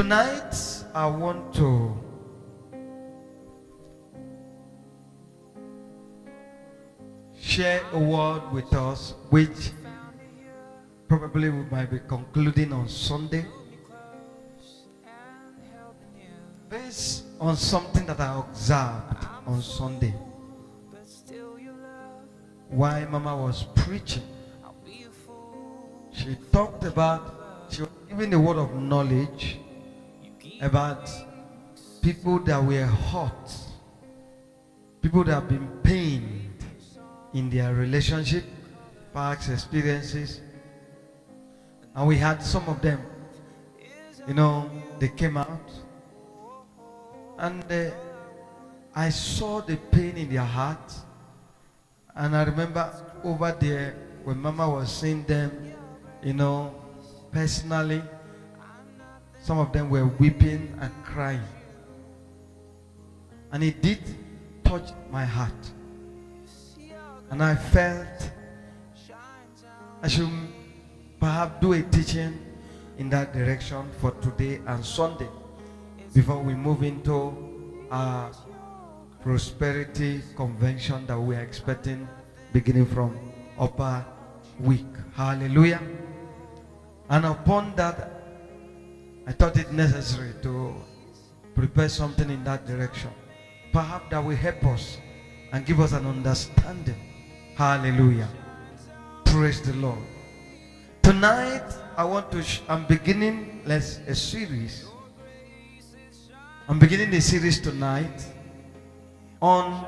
Tonight, I want to share a word with us, which probably we might be concluding on Sunday, based on something that I observed on Sunday while Mama was preaching. She talked about, she was giving a word of knowledge about people that were hurt, people that have been pained in their relationship, past experiences. And we had some of them, they came out. And I saw the pain in their heart. And I remember over there when Mama was seeing them, personally, some of them were weeping and crying. And it did touch my heart. And I felt I should perhaps do a teaching in that direction for today and Sunday before we move into our prosperity convention that we are expecting beginning from upper week. Hallelujah. And upon that, I thought it necessary to prepare something in that direction. Perhaps that will help us and give us an understanding. Hallelujah. Praise the Lord. Tonight, I'm beginning a series. I'm beginning a series tonight on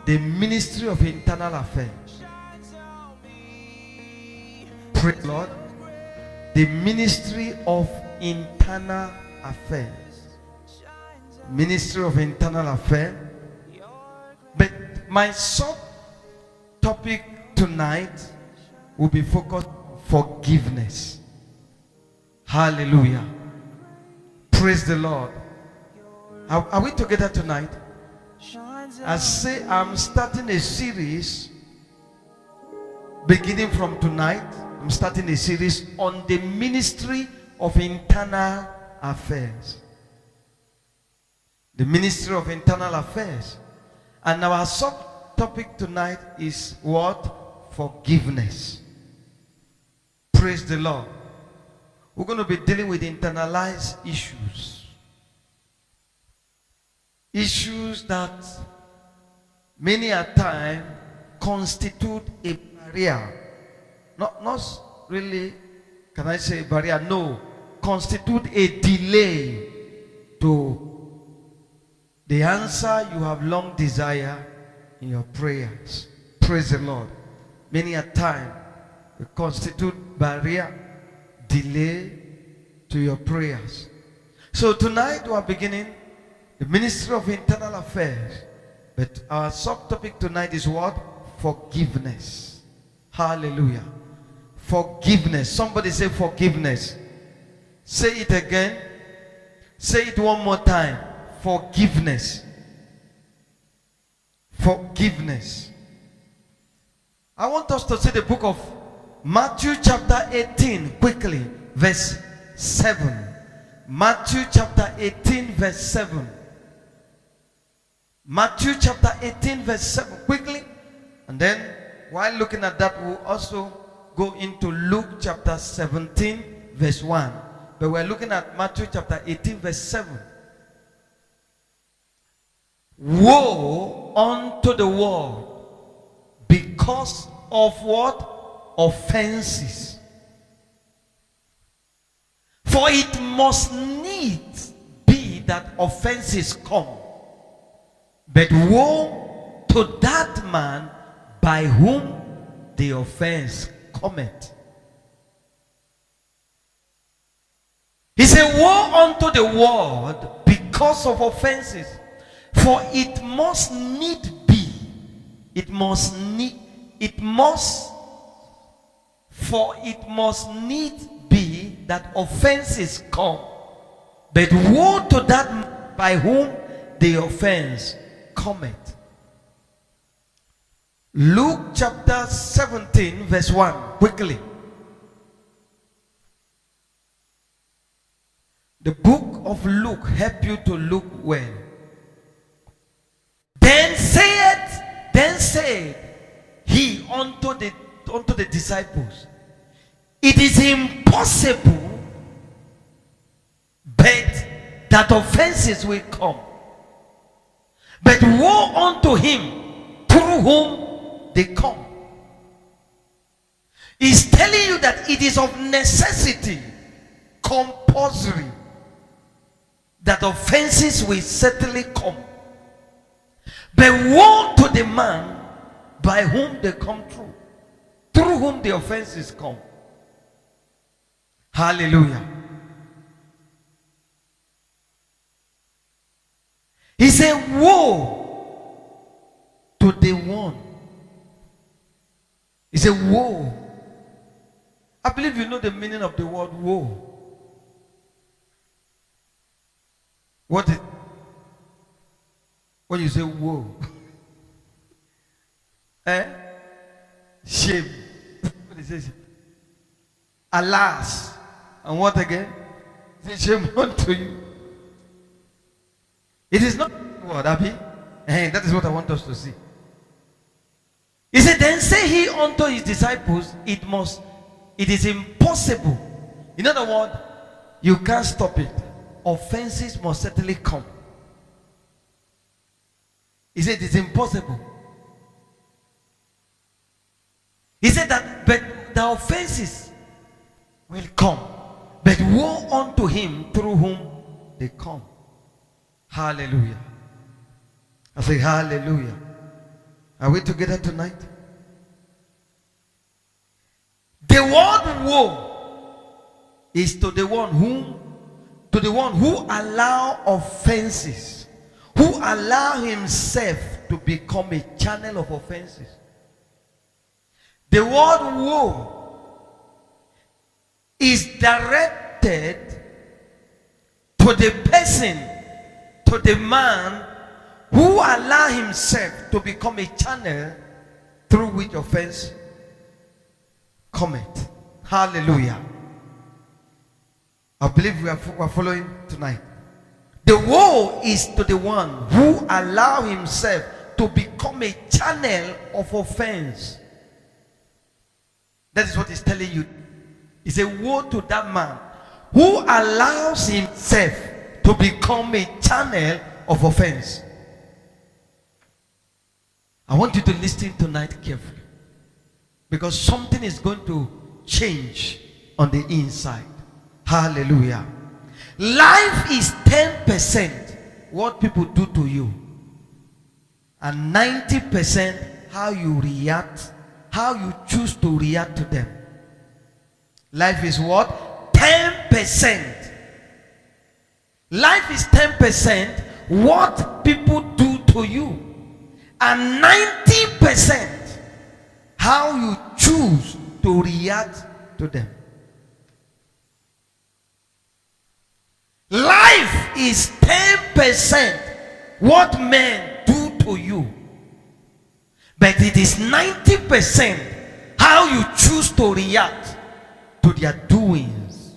the ministry of internal affairs. Praise the Lord. The ministry of internal affairs. Ministry of internal affairs. But my subtopic tonight will be focused on forgiveness. Hallelujah. Praise the Lord. Are we together tonight? I say I'm starting a series beginning from tonight. I'm starting a series on the ministry of internal affairs. The ministry of internal affairs. And our subtopic tonight is what? Forgiveness. Praise the Lord. We're going to be dealing with internalized issues. Issues that many a time constitute a barrier. Not really, can I say barrier? No. Constitute a delay to the answer you have long desired in your prayers. Praise the Lord. Many a time it constitute barrier, delay to your prayers. So tonight we are beginning the ministry of internal affairs. But our subtopic tonight is what? Forgiveness. Hallelujah. Forgiveness. Somebody say forgiveness. Say it again. Say it one more time. Forgiveness. Forgiveness. I want us to see the book of Matthew chapter 18 quickly. Verse 7. Matthew chapter 18 verse 7. Matthew chapter 18 verse 7 quickly. And then while looking at that, we'll also go into Luke chapter 17 verse 1. But we're looking at Matthew chapter 18 verse 7. Woe unto the world because of what? Offenses. For it must needs be that offenses come. But woe to that man by whom the offense cometh. He said, woe unto the world because of offenses. For it must need be. For it must need be that offenses come. But woe to that man by whom the offense cometh. Luke chapter 17 verse 1 quickly. The book of Luke help you to look well. Then said he unto the disciples, it is impossible, but that offenses will come. But woe unto him through whom they come. He's telling you that it is of necessity, compulsory, that offenses will certainly come. But woe to the man by whom they come through whom the offenses come. Hallelujah. He said, woe to the one. He said, woe. I believe you know the meaning of the word woe. What is when you say woe? Shame. What is it? Alas. And what again? Say shame unto you. It is not word, Abby. That is what I want us to see. He said, then say he unto his disciples, it is impossible. In other words, you can't stop it. Offenses must certainly come. He said, it's impossible. He said that, but the offenses will come. But woe unto him through whom they come. Hallelujah. I say hallelujah. Are we together tonight? The word woe is to the one who allow offenses, who allow himself to become a channel of offenses. The word woe is directed to the person, to the man who allow himself to become a channel through which offense cometh. Hallelujah. I believe we are following tonight. The woe is to the one who allow himself to become a channel of offense. That is what he's telling you. It's a woe to that man who allows himself to become a channel of offense. I want you to listen tonight carefully, because something is going to change on the inside. Hallelujah. Life is 10% what people do to you, and 90% how you react, how you choose to react to them. Life is what? 10%. Life is 10% what people do to you, and 90% how you choose to react to them. Life is 10% what men do to you, but it is 90% how you choose to react to their doings.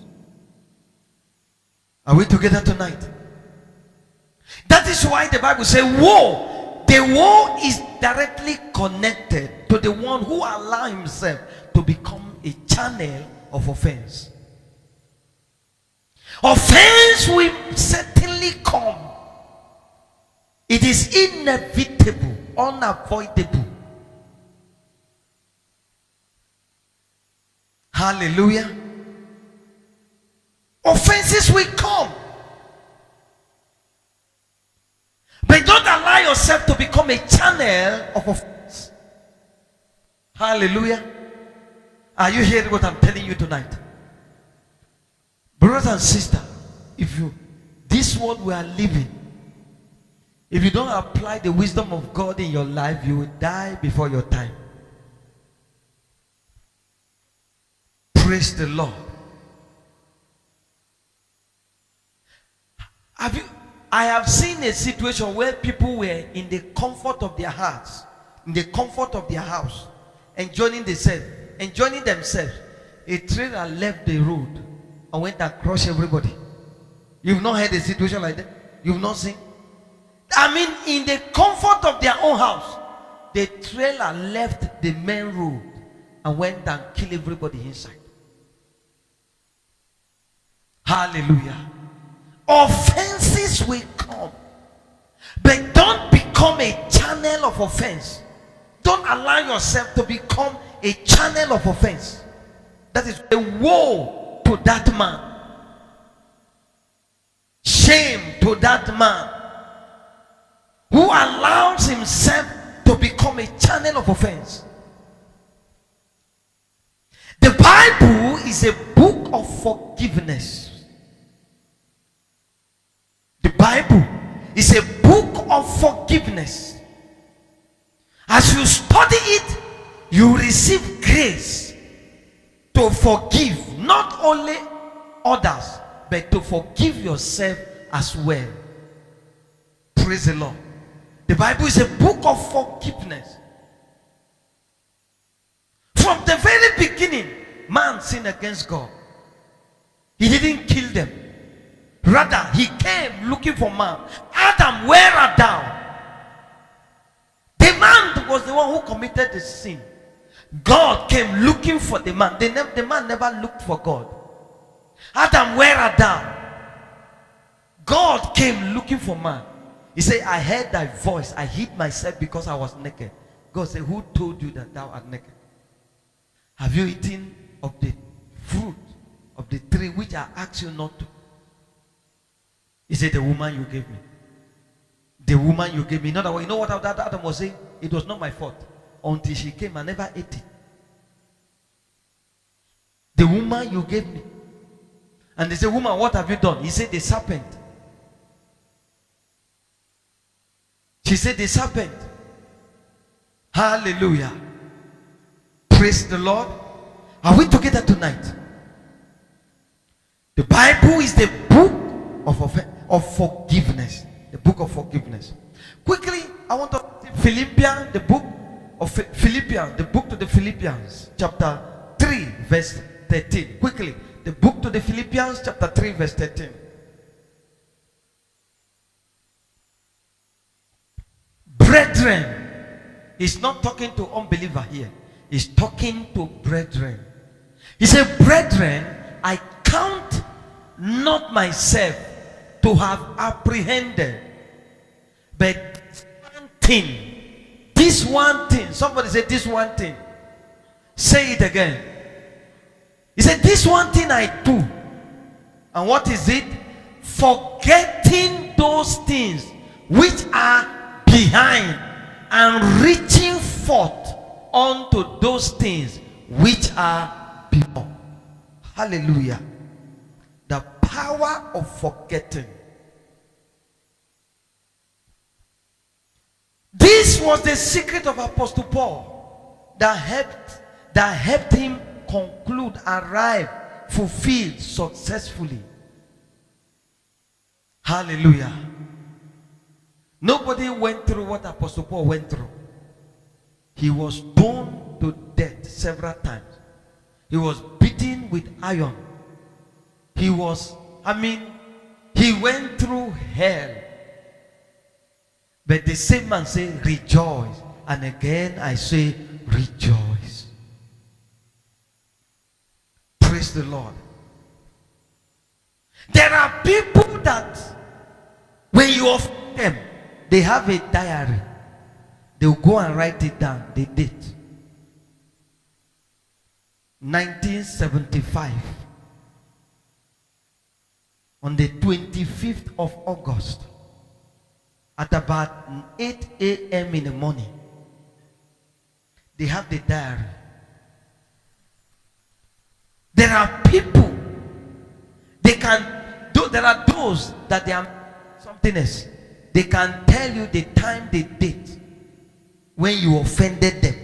Are we together tonight? That is why the Bible says woe. The woe is directly connected to the one who allows himself to become a channel of offense. Offense will certainly come. It is inevitable, unavoidable. Hallelujah. Offenses will come. But don't allow yourself to become a channel of offense. Hallelujah. Are you hearing what I'm telling you tonight? Brothers and sisters, this world we are living, if you don't apply the wisdom of God in your life, you will die before your time. Praise the Lord. I have seen a situation where people were in the comfort of their hearts, in the comfort of their house, enjoying themselves. A trailer left the road and went across everybody. You've not had a situation like that? You've not seen? I mean, in the comfort of their own house, the trailer left the main road and went and killed everybody inside. Hallelujah. Offenses will come, but don't become a channel of offense. Don't allow yourself to become a channel of offense. That is a woe to that man. Shame to that man who allows himself to become a channel of offense. The Bible is a book of forgiveness. The Bible is a book of forgiveness. As you study it, you receive grace to forgive not only others, but to forgive yourself as well. Praise the Lord. The Bible is a book of forgiveness. From the very beginning, man sinned against God. He didn't kill them. Rather, he came looking for man. Adam, where art thou? The man was the one who committed the sin. God came looking for the man. The man never looked for God. Adam, where art thou? God came looking for man. He said, I heard thy voice. I hid myself because I was naked. God said, who told you that thou art naked? Have you eaten of the fruit of the tree which I asked you not to? He said, the woman you gave me. The woman you gave me. In other words, you know what Adam was saying? It was not my fault. Until she came, I never ate it. The woman you gave me. And they said, woman, what have you done? He said, the serpent. She said, the serpent. Hallelujah. Praise the Lord. Are we together tonight? The Bible is the book of forgiveness. The book of forgiveness. Quickly, I want to Philippians, the book of Philippians, the book to the Philippians, chapter 3, verse 13. Quickly, the book to the Philippians, chapter 3, verse 13. Brethren, he's not talking to unbeliever here. He's talking to brethren. He said, brethren, I count not myself to have apprehended, but this one thing, somebody said this one thing. Say it again. He said, this one thing I do. And what is it? Forgetting those things which are behind and reaching forth unto those things which are before. Hallelujah. The power of forgetting. This was the secret of Apostle Paul that helped him conclude, arrive, fulfill successfully. Hallelujah. Nobody went through what Apostle Paul went through. He was stoned to death several times. He was beaten with iron. He went through hell. But the same man said, rejoice. And again I say, rejoice. Praise the Lord. There are people that when you offend them, they have a diary. They'll go and write it down, the date. 1975. On the 25th of August. At about 8 a.m. in the morning. They have the diary. There are people. There are those that they are something else. They can tell you the time, the date when you offended them.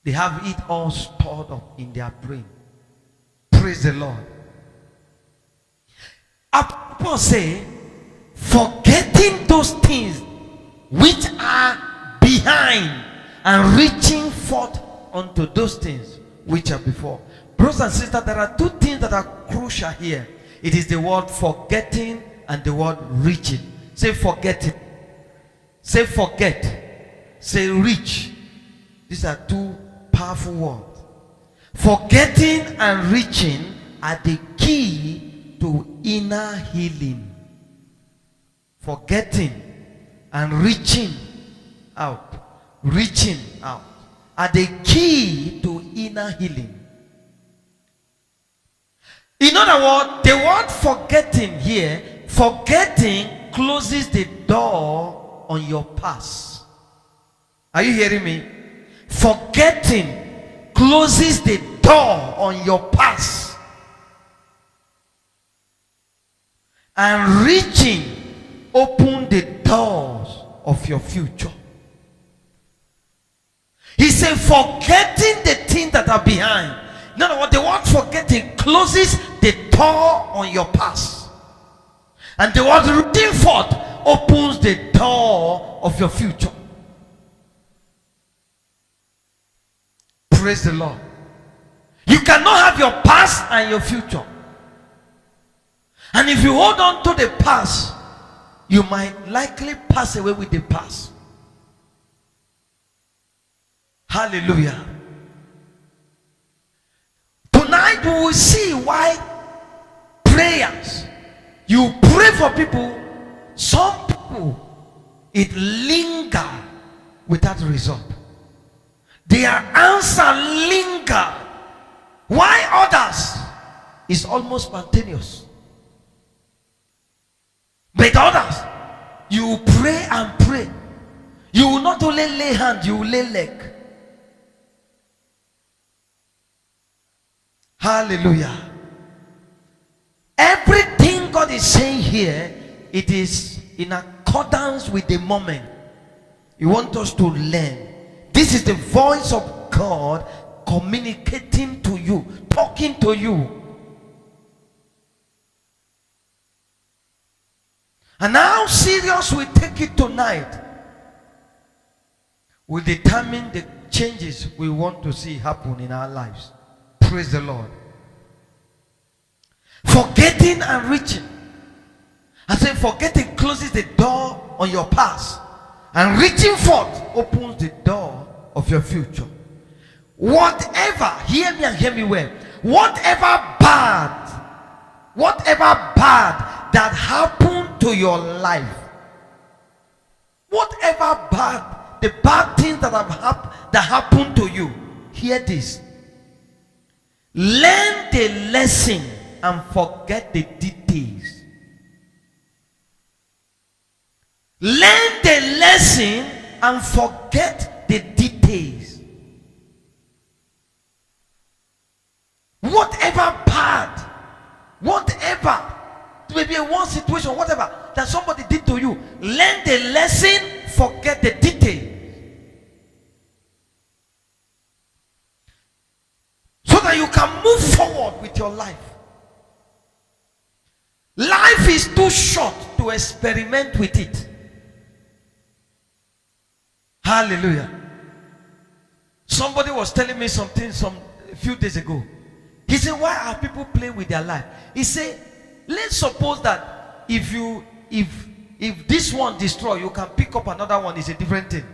They have it all stored up in their brain. Praise the Lord. Paul say, forgetting those things which are behind and reaching forth unto those things which are before. Brothers and sisters, there are two things that are crucial here. It is the word forgetting and the word reaching. Say forgetting. Say forget. Say reach. These are two powerful words. Forgetting and reaching are the key to inner healing. Forgetting and reaching out are the key to inner healing. In other words, the word forgetting here, forgetting closes the door on your past. Are you hearing me? Forgetting closes the door on your past. And reaching opens the doors of your future. He said, forgetting the things that are behind. In other words, the word forgetting closes the door on your past. And the word reaching forth opens the door of your future. Praise the Lord. You cannot have your past and your future. And if you hold on to the past, you might likely pass away with the past. Hallelujah. Tonight we will see why prayers, you pray for people, some people it linger without result. Their answer linger, why others is almost spontaneous. But others, you pray and pray, you will not only lay hand, you will lay leg. Hallelujah. Everything God is saying here, it is in accordance with the moment. He wants us to learn. This is the voice of God communicating to you, talking to you. And how serious we take it tonight will determine the changes we want to see happen in our lives. Praise the Lord. Forgetting and reaching. I say forgetting closes the door on your past, and reaching forth opens the door of your future. Whatever, hear me and hear me well, whatever bad that happened to your life, whatever bad, the bad things that happened to you, hear this. Learn the lesson and forget the details. Learn the lesson and forget the details. Whatever bad, whatever, maybe one situation, whatever that somebody did to you, learn the lesson, forget the detail. So that you can move forward with your life. Life is too short to experiment with it. Hallelujah. Somebody was telling me something a few days ago. He said, why are people playing with their life? He said, let's suppose that if this one destroy, you can pick up another one. It's a different thing.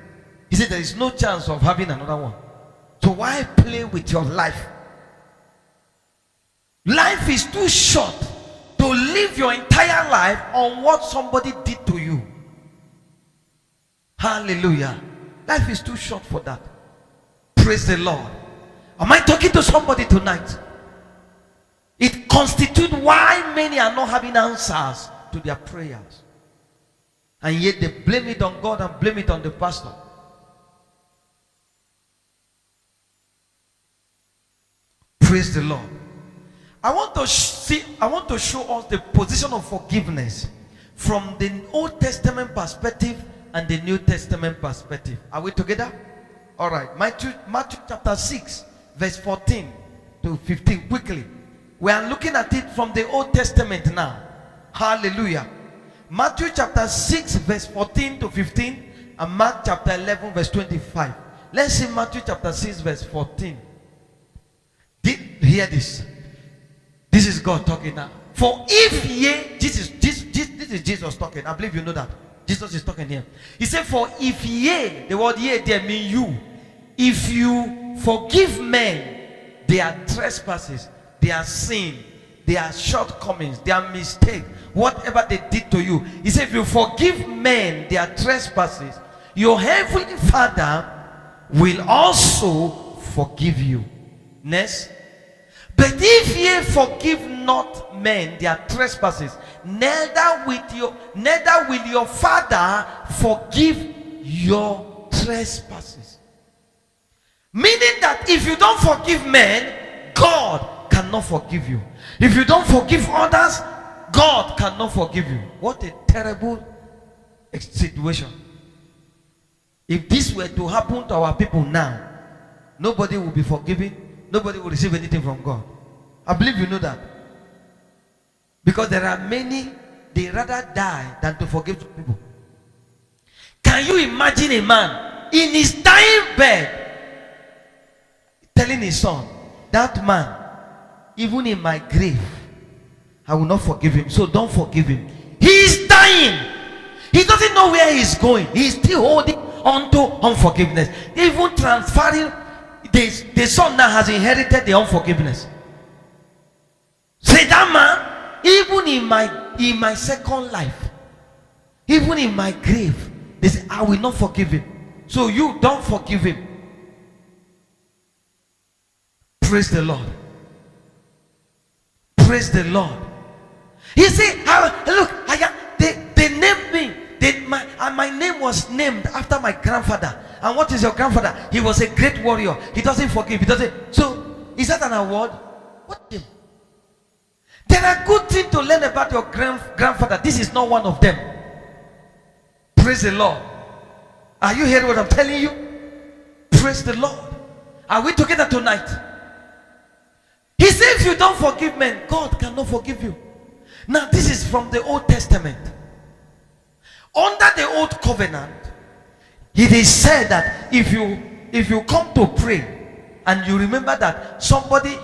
He said there is no chance of having another one. So why play with your life? Life is too short to live your entire life on what somebody did to you. Hallelujah. Life is too short for that. Praise the Lord. Am I talking to somebody tonight? It constitutes why many are not having answers to their prayers. And yet they blame it on God and blame it on the pastor. Praise the Lord. I want to show us the position of forgiveness from the Old Testament perspective and the New Testament perspective. Are we together? All right. Matthew chapter 6, verse 14 to 15. Quickly. We are looking at it from the Old Testament now. Hallelujah. Matthew chapter 6, verse 14 to 15, and Mark chapter 11, verse 25. Let's see Matthew chapter 6, verse 14. Hear this. This is God talking now. For if ye, this is Jesus talking. I believe you know that. Jesus is talking here. He said, for if ye, the word ye there mean you, if you forgive men their trespasses, their sin, their shortcomings, their mistake, whatever they did to you. He said, if you forgive men their trespasses, your heavenly Father will also forgive you. Next. But if ye forgive not men their trespasses, neither will your Father forgive your trespasses. Meaning that if you don't forgive men, God cannot forgive you. If you don't forgive others, God cannot forgive you. What a terrible situation. If this were to happen to our people now, nobody will be forgiven. Nobody will receive anything from God. I believe you know that. Because there are many, they rather die than to forgive people. Can you imagine a man in his dying bed telling his son, that man, even in my grave, I will not forgive him, so don't forgive him. He is dying. He doesn't know where he's going. He is still holding on to unforgiveness. Even transferring, the son now has inherited the unforgiveness. Say, that man, even in my second life, even in my grave, they say, I will not forgive him. So you don't forgive him. Praise the Lord. Praise the Lord. You see, look, they named me. My name was named after my grandfather. And what is your grandfather? He was a great warrior. He doesn't forgive. He doesn't. So, is that an award? What? There are good things to learn about your grandfather. This is not one of them. Praise the Lord. Are you hearing what I'm telling you? Praise the Lord. Are we together tonight? He says, if you don't forgive men, God cannot forgive you. Now, this is from the Old Testament. Under the Old Covenant, it is said that if you come to pray and you remember that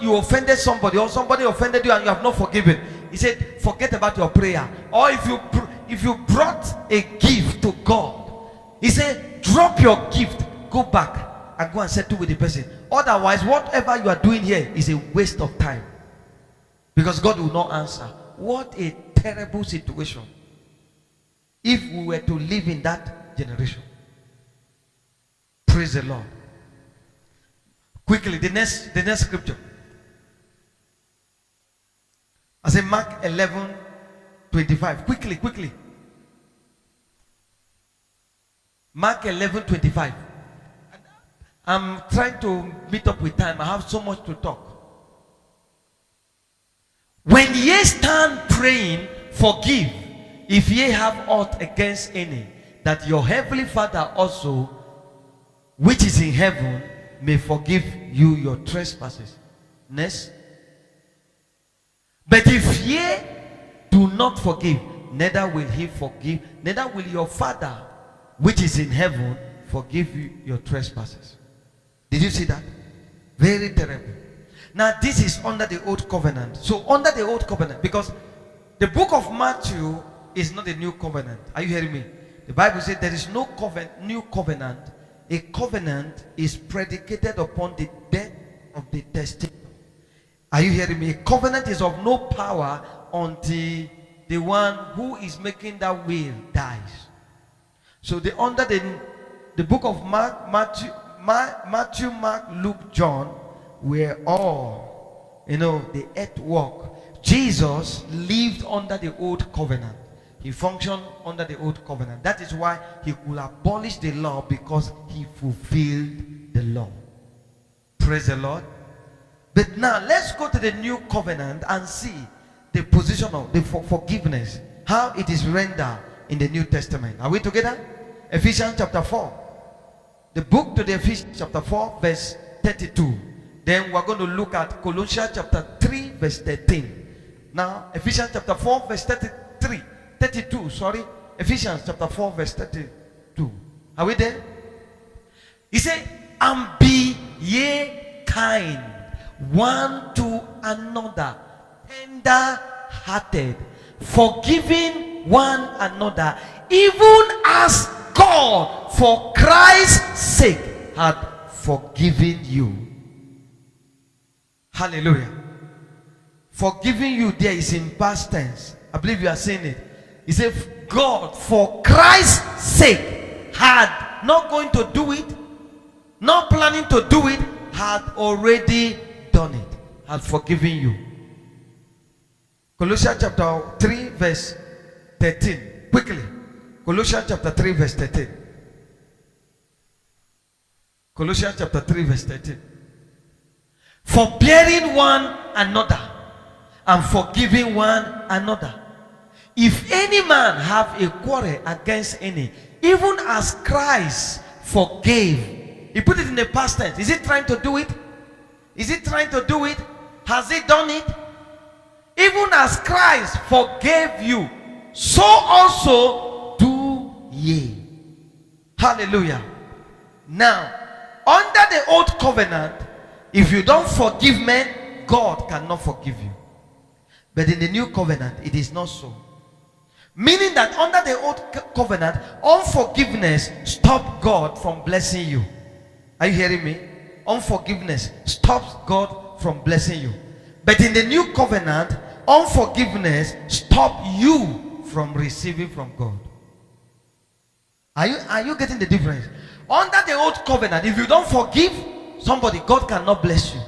you offended somebody, or somebody offended you and you have not forgiven, he said, forget about your prayer. Or if you brought a gift to God, he said, drop your gift, go back and go and settle with the person. Otherwise, whatever you are doing here is a waste of time, because God will not answer. What a terrible situation if we were to live in that generation. Praise the Lord. Quickly, the next scripture. I say Mark 11:25. Quickly. Mark 11:25. I'm trying to meet up with time. I have so much to talk. When ye stand praying, forgive, if ye have aught against any, that your heavenly Father also, which is in heaven, may forgive you your trespasses. Next. But if ye do not forgive, neither will he forgive, neither will your Father, which is in heaven, forgive you your trespasses. Did you see that? Very terrible. Now, this is under the Old Covenant. So, under the Old Covenant, because the book of Matthew is not a new covenant. Are you hearing me? The Bible says there is no new covenant. A covenant is predicated upon the death of the testator. Are you hearing me? A covenant is of no power until the one who is making that will dies. So, under the book of Matthew, Mark, Luke, John were all, the earth walk. Jesus lived under the Old Covenant. He functioned under the Old Covenant. That is why he could abolish the law, because he fulfilled the law. Praise the Lord. But now let's go to the New Covenant and see the position of the forgiveness, how it is rendered in the New Testament. Are we together? Ephesians chapter 4. The book to the Ephesians chapter 4 verse 32. Then we're going to look at Colossians chapter 3 verse 13. Now, Ephesians chapter 4 verse 32, sorry. Ephesians chapter 4 verse 32. Are we there? He said, and be ye kind one to another, tender hearted, forgiving one another, even as God for Christ's sake had forgiven you. Hallelujah. Forgiving you there is in past tense. I believe you are saying it. He said, God for Christ's sake had not going to do it, not planning to do it, had already done it, had forgiven you. Colossians chapter 3 verse 13. Quickly. Colossians chapter 3 verse 13. Colossians chapter 3 verse 13. Forbearing one another and forgiving one another. If any man have a quarrel against any, even as Christ forgave. He put it in the past tense. Is he trying to do it? Is he trying to do it? Has he done it? Even as Christ forgave you, so also do ye. Hallelujah. Now, under the old covenant, if you don't forgive men, God cannot forgive you. But in the new covenant, it is not so. Meaning that under the old covenant, unforgiveness stopped God from blessing you. Are you hearing me? Unforgiveness stops God from blessing you. But in the new covenant, unforgiveness stops you from receiving from God. Are you getting the difference? Under the old covenant, if you don't forgive somebody, God cannot bless you.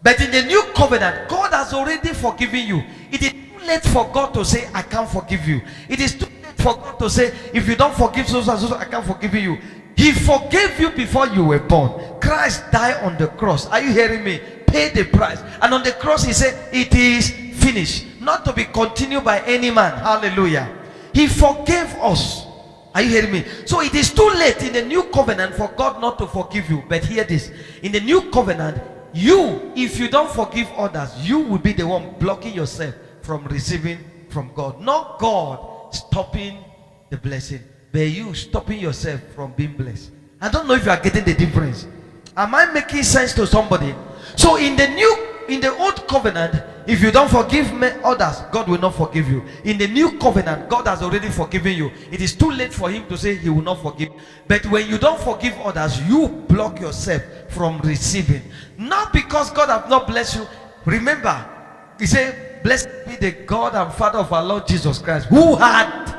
But in the new covenant, God has already forgiven you. It is too late for God to say, I can't forgive you. It is too late for God to say, if you don't forgive so and so, I can't forgive you. He forgave you before you were born. Christ died on the cross. Are you hearing me? Paid the price. And on the cross, he said, it is finished. Not to be continued by any man. Hallelujah. He forgave us. Are you hearing me? So it is too late in the new covenant for God not to forgive you. But hear this. In the new covenant, you, if you don't forgive others, you will be the one blocking yourself from receiving from God. Not God stopping the blessing, but you stopping yourself from being blessed. I don't know if you are getting the difference. Am I making sense to somebody? So in the old covenant, if you don't forgive others, God will not forgive you. In the new covenant, God has already forgiven you. It is too late for him to say he will not forgive. But when you don't forgive others, you block yourself from receiving. Not because God has not blessed you. Remember, he said, blessed be the God and Father of our Lord Jesus Christ, who had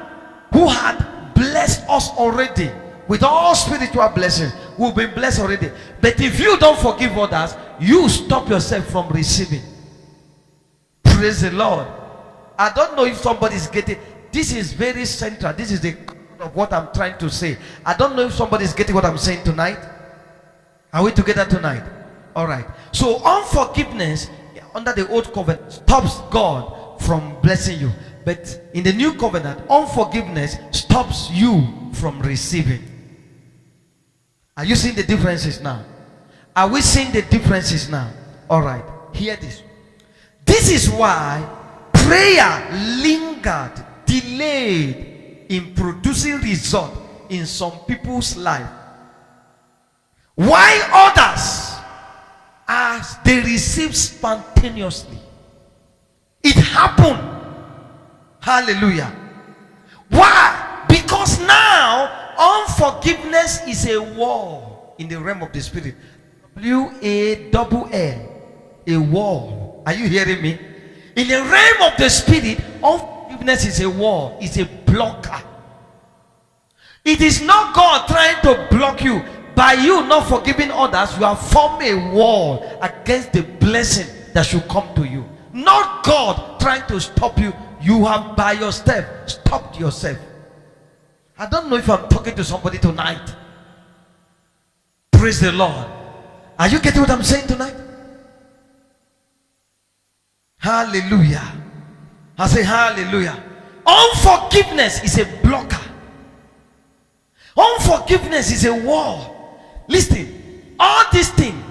blessed us already with all spiritual blessings. We've been blessed already. But if you don't forgive others, you stop yourself from receiving. Praise the Lord. I don't know if somebody is getting this. Is very central. This is the of what I'm trying to say. I don't know if somebody is getting what I'm saying tonight. Are we together tonight? All right. So unforgiveness under the old covenant stops God from blessing you. But in the new covenant, unforgiveness stops you from receiving. Are you seeing the differences now? Are we seeing the differences now? All right. Hear this. This is why prayer lingered, delayed in producing result in some people's life, while others, as they receive spontaneously. It happened. Hallelujah. Why? Because now unforgiveness is a war in the realm of the spirit. W-A-L-L, a war. Are you hearing me? In the realm of the spirit, unforgiveness is a wall, it's a blocker. It is not God trying to block you. By you not forgiving others, you have formed a wall against the blessing that should come to you. Not God trying to stop you. You have by yourself stopped yourself. I don't know if I'm talking to somebody tonight. Praise the Lord. Are you getting what I'm saying tonight? Hallelujah. I say hallelujah. Unforgiveness is a blocker. Unforgiveness is a wall. Listen, all these things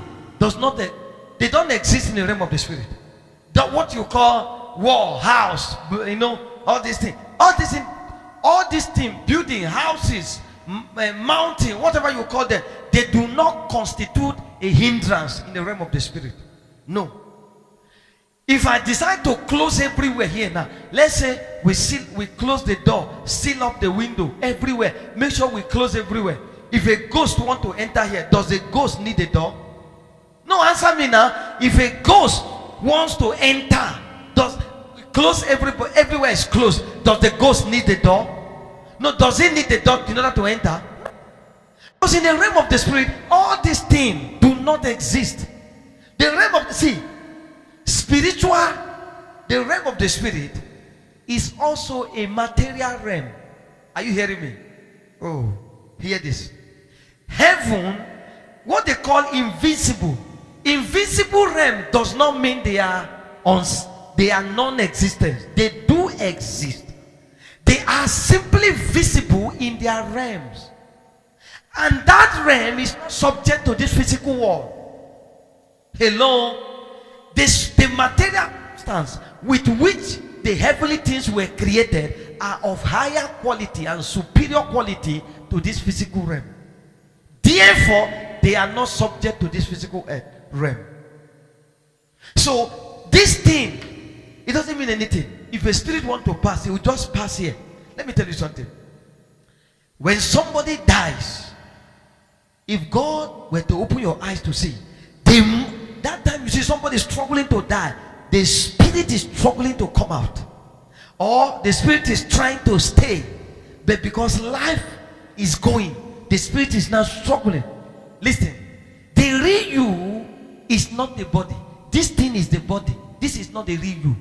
they don't exist in the realm of the spirit. That what you call wall, house, all these things, building, houses, mountain, whatever you call them, they do not constitute a hindrance in the realm of the spirit. No. If I decide to close everywhere here now, let's say we close the door, seal up the window everywhere, make sure we close everywhere. If a ghost want to enter here, does the ghost need a door? No, answer me now. If a ghost wants to enter, does close everywhere is closed, does the ghost need the door? No. Does it need the door in order to enter? Because in the realm of the spirit, all these things do not exist. The realm of the the realm of the spirit is also a material realm. Are you hearing me? Oh, hear this. Heaven, what they call invisible realm, does not mean they are non-existent. They do exist. They are simply visible in their realms, and that realm is not subject to this physical world. Hello. The material substance with which the heavenly things were created are of higher quality and superior quality to this physical realm. Therefore, they are not subject to this physical realm. So this thing, it doesn't mean anything. If a spirit want to pass, it will just pass here. Let me tell you something. When somebody dies, if God were to open your eyes to see, that time you see somebody struggling to die, the spirit is struggling to come out, or the spirit is trying to stay, but because life is going, the spirit is now struggling. Listen, the real you is not the body. This thing is the body. This is not the real you.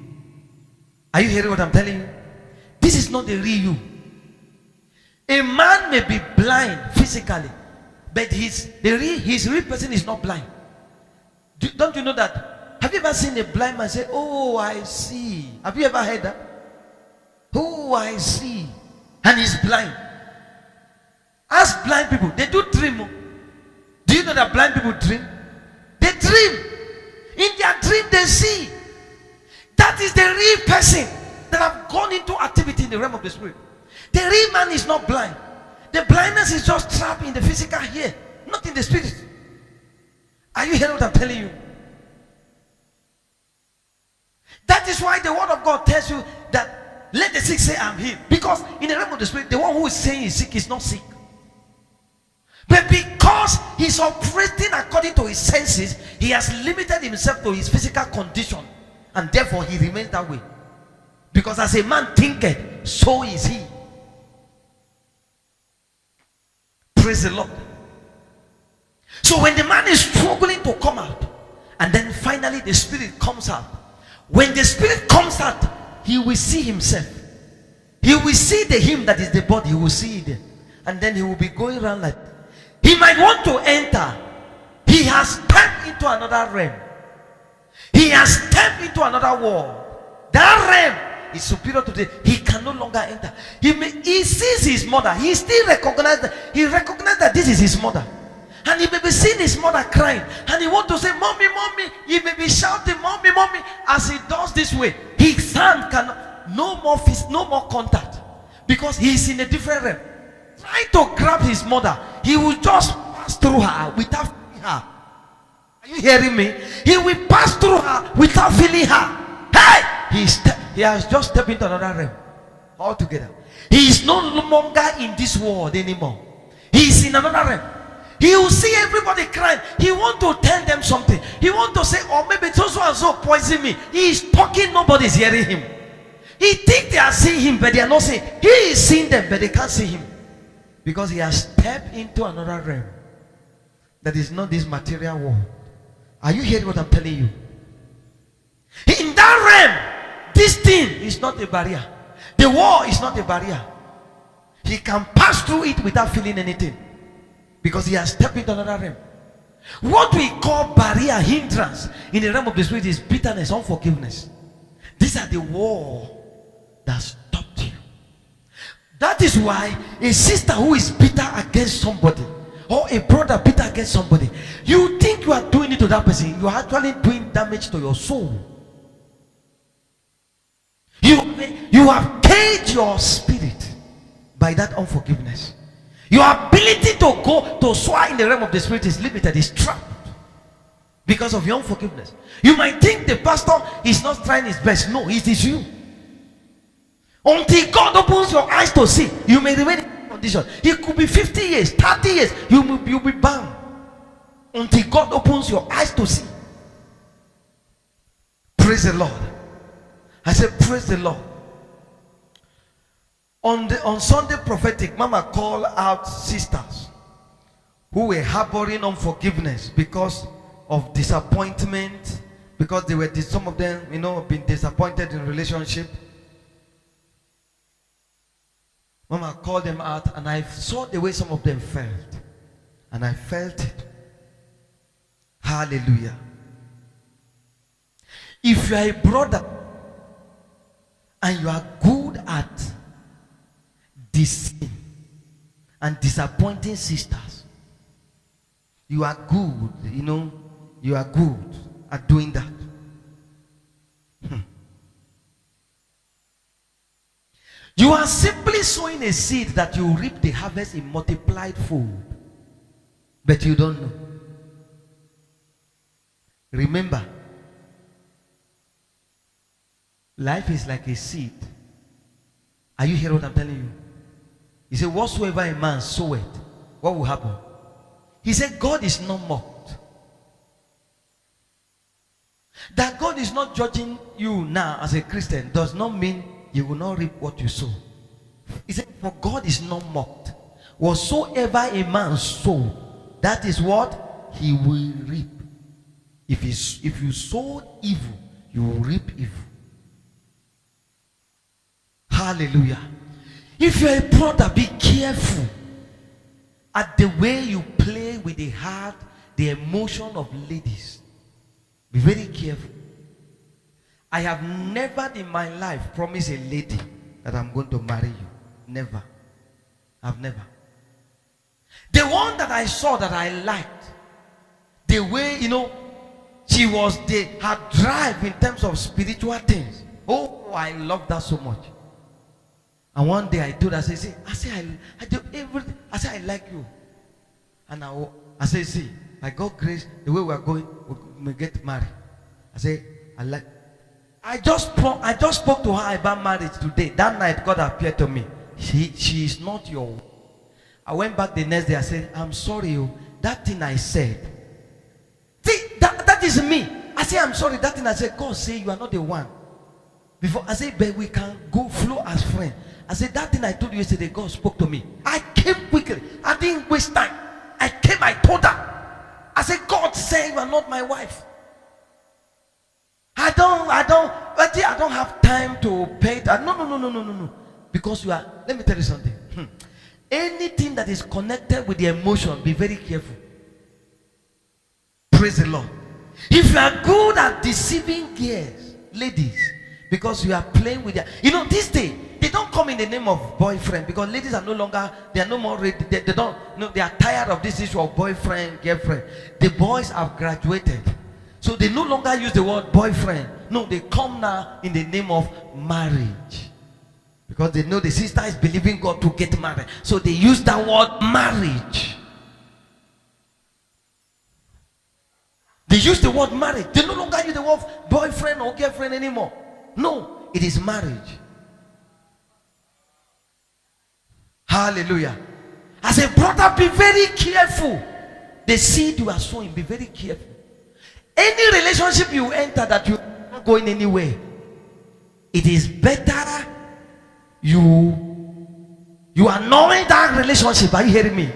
Are you hearing what I'm telling you? This is not the real you. A man may be blind physically, but his real person is not blind. Don't you know that? Have you ever seen a blind man say, "Oh, I see"? Have you ever heard that? "Oh, I see," and he's blind. Ask blind people, they do dream. Do you know that blind people dream? They dream. In their dream, they see. That is the real person that have gone into activity in the realm of the spirit. The real man is not blind. The blindness is just trapped in the physical here, not in the spirit. Are you hearing what I'm telling you? That is why the word of God tells you that let the sick say, "I'm healed." Because in the realm of the spirit, the one who is saying he's sick is not sick. But because he's operating according to his senses, he has limited himself to his physical condition, and therefore he remains that way. Because as a man thinketh, so is he. Praise the Lord. So when the man is struggling to come out, and then finally the spirit comes out, when the spirit comes out, he will see himself. He will see the him that is the body. He will see it there, and then he will be going around like he might want to enter. He has stepped into another realm. He has stepped into another world. That realm is superior to the. He can no longer enter. He sees his mother. He still recognizes that. He recognizes that this is his mother. And he may be seeing his mother crying, and he want to say, "Mommy, mommy." He may be shouting, "Mommy, mommy." As he does this way, his hand can no more contact, because he is in a different realm. Trying to grab his mother, he will just pass through her without feeling her. Are you hearing me? He will pass through her without feeling her. Hey, he has just stepped into another realm altogether. He is no longer in this world anymore. He is in another realm. He will see everybody crying. He want to tell them something. He want to say, "Oh, maybe so and so poison me." He is talking, nobody is hearing him. He think they are seeing him, but they are not seeing. He is seeing them, but they can't see him, because he has stepped into another realm that is not this material world. Are you hearing what I'm telling you? In that realm, this thing is not a barrier. The wall is not a barrier. He can pass through it without feeling anything, because he has stepped into another realm. What we call barrier, hindrance in the realm of the spirit is bitterness, unforgiveness. These are the wall that stopped you. That is why a sister who is bitter against somebody, or a brother bitter against somebody, you think you are doing it to that person, you are actually doing damage to your soul. You have caged your spirit by that unforgiveness. Your ability to go to soar in the realm of the spirit is limited, is trapped, because of your unforgiveness. You might think the pastor is not trying his best. No, it is you. Until God opens your eyes to see, you may remain in that condition. It could be 50 years, 30 years. You'll be bound until God opens your eyes to see. Praise the Lord. I said, praise the Lord. On Sunday prophetic, Mama called out sisters who were harboring unforgiveness because of disappointment, because some of them, been disappointed in relationship. Mama called them out, and I saw the way some of them felt, and I felt it. Hallelujah. If you are a brother and you are good at deceiving and disappointing sisters, you are good, you are good at doing that. You are simply sowing a seed that you reap the harvest in multiplied food, but you don't know. Remember, life is like a seed. Are you hearing what I'm telling you? He said, whatsoever a man soweth, what will happen? He said, God is not mocked. That God is not judging you now as a Christian does not mean you will not reap what you sow. He said, for God is not mocked. Whatsoever a man sow, that is what he will reap. If you sow evil, you will reap evil. Hallelujah. If you're a brother, be careful at the way you play with the heart, the emotion of ladies. Be very careful. I have never in my life promised a lady that I'm going to marry you. Never. I've never. The one that I saw that I liked, the way, she was her drive in terms of spiritual things. Oh, I love that so much. And one day I told her, I do everything. I said, I like you. And I said, see, by God's grace, the way we are going, we may get married. I said, I just spoke to her about marriage today. That night, God appeared to me. She is not your. I went back the next day. I said, I'm sorry, that thing I said. See, that is me. I said, I'm sorry. That thing I said, God say you are not the one. Before I said, but we can go flow as friends. I said, that thing I told you yesterday, God spoke to me. I came quickly. I didn't waste time. I came, I told her. I said, God said you are not my wife. I don't have time to pay that. No. Because you are, let me tell you something. Anything that is connected with the emotion, be very careful. Praise the Lord. If you are good at deceiving girls, ladies, because you are playing with their, this day, they don't come in the name of boyfriend, because ladies are no longer, they are no more ready, they don't, they are tired of this issue of boyfriend, girlfriend. The boys have graduated. So they no longer use the word boyfriend. No, they come now in the name of marriage. Because they know the sister is believing God to get married. So they use that word marriage. They use the word marriage. They no longer use the word boyfriend or girlfriend anymore. No, it is marriage. Hallelujah. As a brother, be very careful. The seed you are sowing, be very careful. Any relationship you enter that you are not going anywhere, it is better you annoy that relationship. Are you hearing me?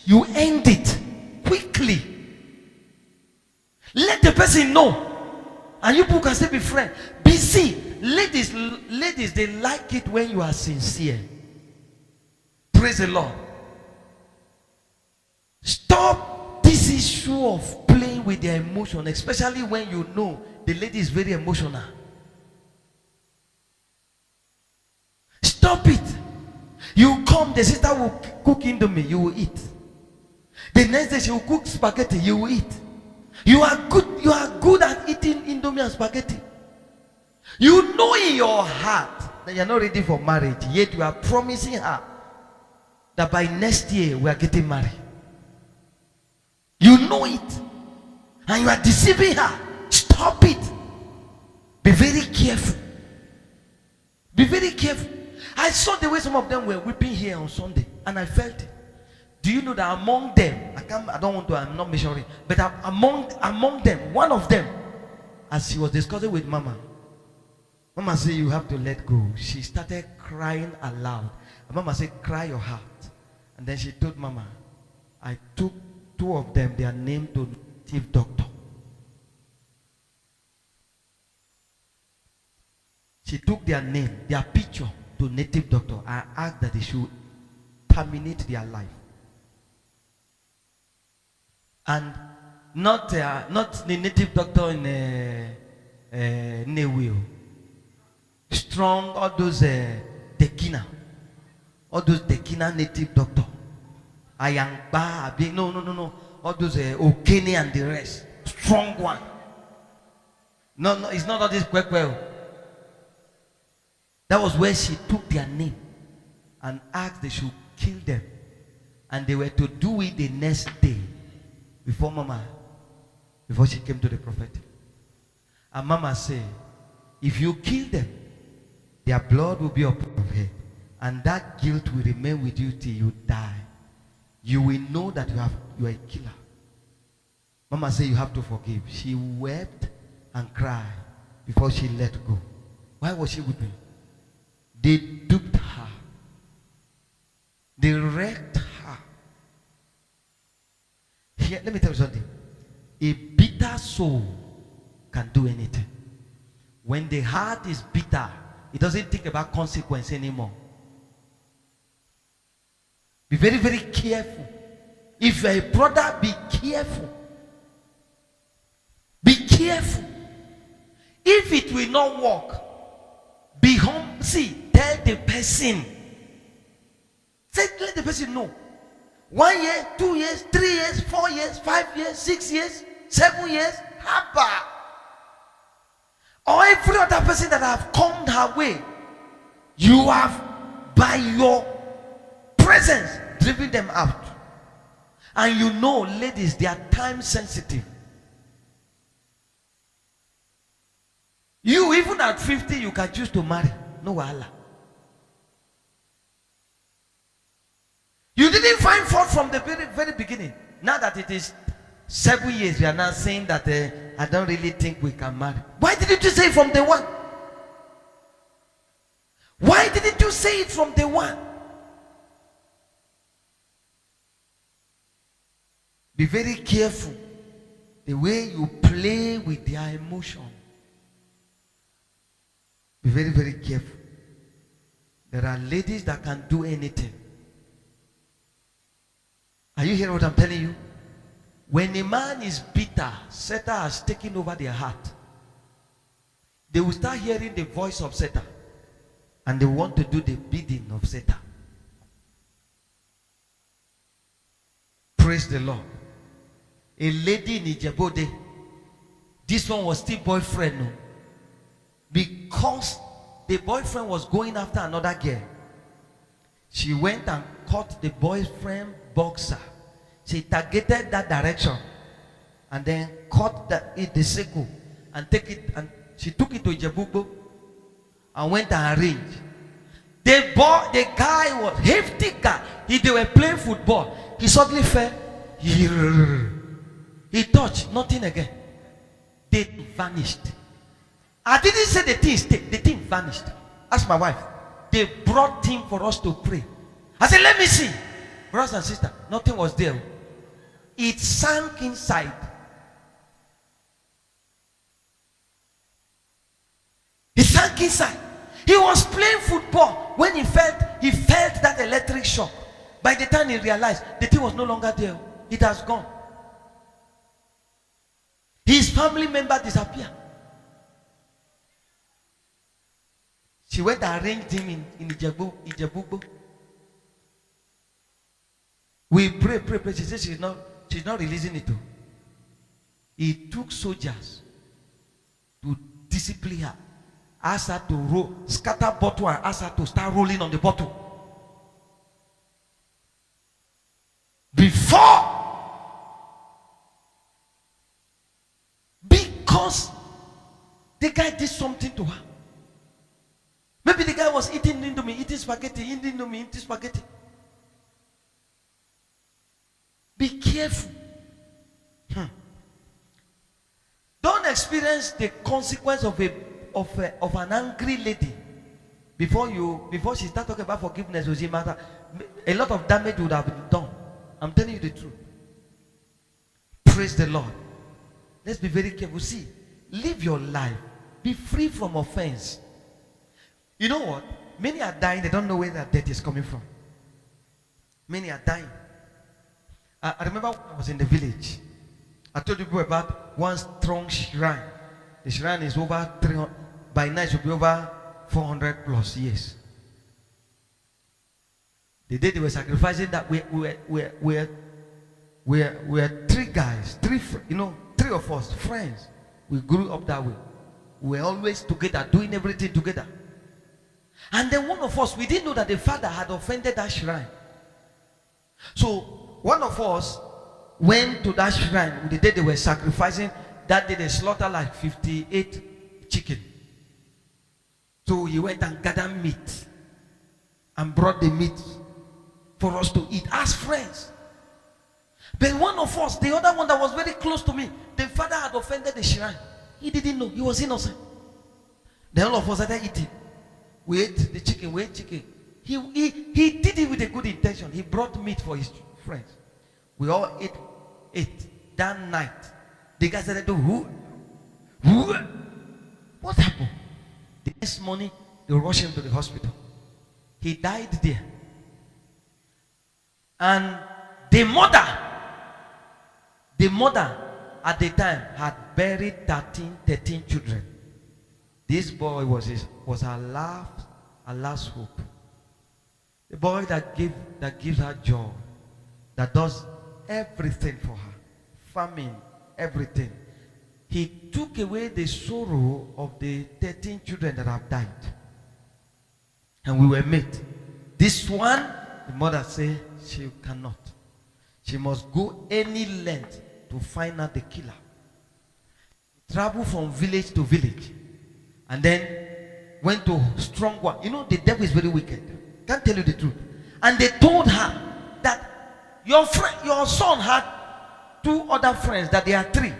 You end it quickly. Let the person know, and you people can still be friends. Busy ladies, they like it when you are sincere. Praise the Lord. Stop this issue of playing with their emotion, especially when you know the lady is very emotional. Stop it. You come, the sister will cook indomie, you will eat. The next day she will cook spaghetti, you will eat. You are good at eating indomie and spaghetti. You know in your heart that you are not ready for marriage, yet you are promising her that by next year we are getting married. You know it. and you are deceiving her. Stop it. Be very careful. Be very careful. I saw the way some of them were weeping here on Sunday, and I felt it. Do you know that among them, I'm not measuring, but among them, one of them, as she was discussing with Mama said, you have to let go. She started crying aloud. And Mama said, cry your heart. And then she told Mama, I took two of them, their name to native doctor. She took their name, their picture to native doctor and asked that they should terminate their life. And not the native doctor in Newell. Strong, all those Tekina. All those Tekina native doctor. Ayangba, no. All those Okene and the rest. Strong one. No, it's not all this Kwekwe. That was where she took their name and asked they should kill them. And they were to do it the next day before she came to the prophet. And Mama said, if you kill them, their blood will be upon your head. And that guilt will remain with you till you die. You will know that you are a killer. Mama said you have to forgive. She wept and cried before she let go. Why was she weeping? They duped her. They wrecked her. Here, let me tell you something. A bitter soul can do anything. When the heart is bitter, it doesn't think about consequence anymore. Be very, very careful. If you're a brother, be careful. Be careful. If it will not work, be humble. See, tell the person. Let the person know. 1 year, 2 years, 3 years, 4 years, 5 years, 6 years, 7 years, haba. Or every other person that have come her way, you have by your presence driven them out. And you know, ladies, they are time sensitive. You, even at 50, you can choose to marry. No wahala. You didn't find fault from the very, very beginning. Now that it is 7 years, you are now saying that I don't really think we can marry. Why didn't you say it from day one? Why didn't you say it from day one? Be very careful the way you play with their emotion. Be very, very careful. There are ladies that can do anything. Are you hearing what I'm telling you? When a man is bitter, Satan has taken over their heart. They will start hearing the voice of Satan. And they want to do the bidding of Satan. Praise the Lord. A lady in Ijebode, this one was still boyfriend. No? Because the boyfriend was going after another girl. She went and caught the boyfriend boxer. She targeted that direction and then caught the circle and take it, and she took it to Ijebubo and went and arranged. The guy was hefty guy. They were playing football. He suddenly fell. He touched nothing again. They vanished. I didn't say the thing stayed. The thing vanished. Ask my wife. They brought him for us to pray. I said, let me see. Brothers and sisters, nothing was there. It sank inside. It sank inside. He was playing football when he felt that electric shock. By the time he realized the thing was no longer there, it has gone. His family member disappeared. She went and arranged him in Ijebubo. We pray. She said she's not releasing it. He took soldiers to discipline her. Asked her to roll, scatter bottle and asked her to start rolling on the bottle. Before The guy did something to her. Maybe the guy was eating indomie, eating spaghetti, eating indomie, eating spaghetti. Be careful. Don't experience the consequence of an angry lady before she start talking about forgiveness. A lot of damage would have been done. I'm telling you the truth. Praise the Lord. Let's be very careful. See, live your life. Be free from offense. You know what? Many are dying. They don't know where their death is coming from. Many are dying. I remember when I was in the village. I told you about one strong shrine. The shrine is over 300. By now it should be over 400 plus years. The day they were sacrificing that, we're three guys, three of us, friends. We grew up that way. We were always together, doing everything together. And then one of us, we didn't know that the father had offended that shrine. So one of us went to that shrine the day they were sacrificing. That day they slaughtered like 58 chicken. So he went and gathered meat and brought the meat for us to eat as friends. But one of us, the other one that was very close to me, the father had offended the shrine. He didn't know. He was innocent. Then all of us started eating. We ate the chicken. We ate chicken. He did it with a good intention. He brought meat for his friends. We all ate that night. The guy said, who? What happened? The next morning, they rushed him to the hospital. He died there. And the mother at the time had buried 13 children. This boy was her last hope. The boy that gives her joy, that does everything for her, farming, everything. He took away the sorrow of the 13 children that have died. And we were made. This one, the mother said she cannot. She must go any length to find out the killer. Travel from village to village. And then went to strong one. You know, the devil is very wicked. Can't tell you the truth. And they told her that your son had 2 other friends, that there are 3.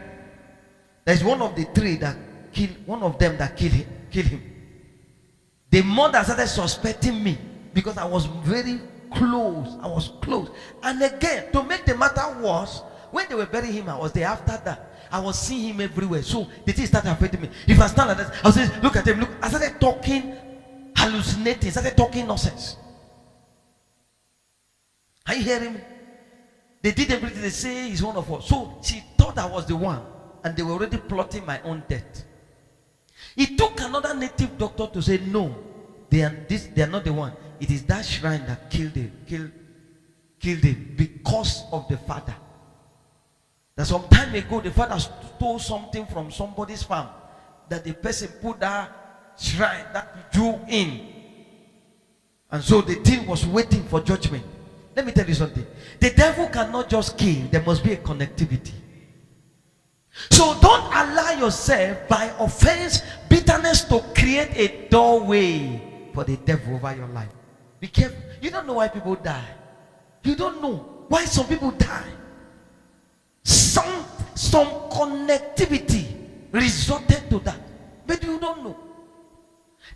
There's one of the 3 that killed, one of them that killed him. The mother started suspecting me because I was very close. I was close. And again, to make the matter worse, when they were burying him, I was there after that. I was seeing him everywhere. So the thing started affecting me. If I stand like that, I was saying, look at him, look. I started talking, hallucinating, started talking nonsense. Are you hearing me? They did everything. They say he's one of us. So she thought I was the one. And they were already plotting my own death. It took another native doctor to say, no, they are not the one. It is that shrine that killed him because of the father. That some time ago, the father stole something from somebody's farm. That the person put that shrine, that Jew in. And so the thing was waiting for judgment. Let me tell you something. The devil cannot just kill. There must be a connectivity. So don't allow yourself by offense, bitterness to create a doorway for the devil over your life. Be careful. You don't know why people die. You don't know why some people die. Some connectivity resulted to that. But you don't know.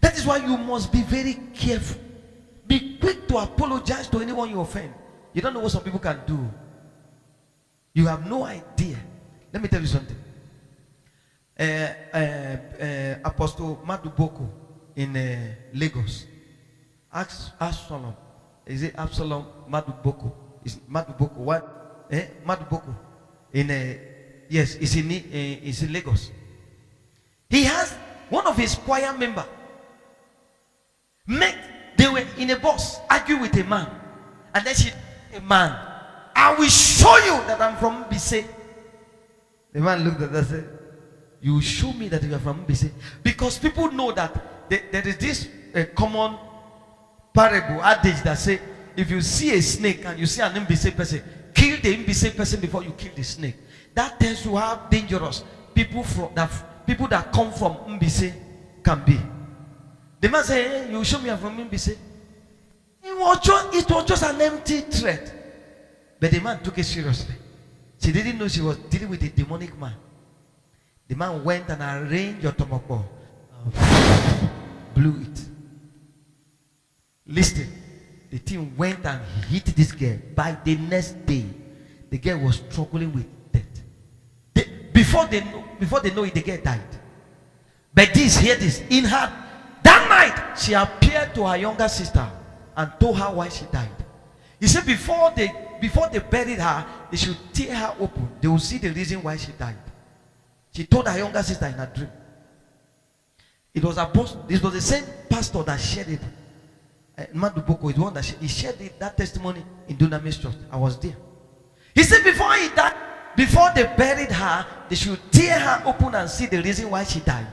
That is why you must be very careful. Be quick to apologize to anyone you offend. You don't know what some people can do. You have no idea. Let me tell you something. Apostle Maduboko in Lagos. Ask Absalom. Is it Absalom Maduboko? Is Maduboko what? Maduboko. Yes, it's in Lagos. He has one of his choir member. They were in a bus arguing with a man. And then she told a man, I will show you that I'm from Mbise. The man looked at her and said, you show me that you are from Mbise. Because people know that there is this common parable, adage that say, if you see a snake and you see an Mbise person, kill the Mbise person before you kill the snake. That tends to have dangerous people people that come from Mbise can be. The man say, hey, you show me I'm from Mbise. It was just an empty threat. But the man took it seriously. She didn't know she was dealing with a demonic man. The man went and arranged your tomoko, blew it. Listen, the team went and hit this girl. By the next day, the girl was struggling with death. Before they know it, the girl died. But hear this. In her, that night, she appeared to her younger sister and told her why she died. He said before they buried her, they should tear her open. They will see the reason why she died. She told her younger sister in her dream. It was the same pastor that shared it. Maduboko is one that he shared that testimony in Dunamis Church. I was there. He said before he died, before they buried her, they should tear her open and see the reason why she died.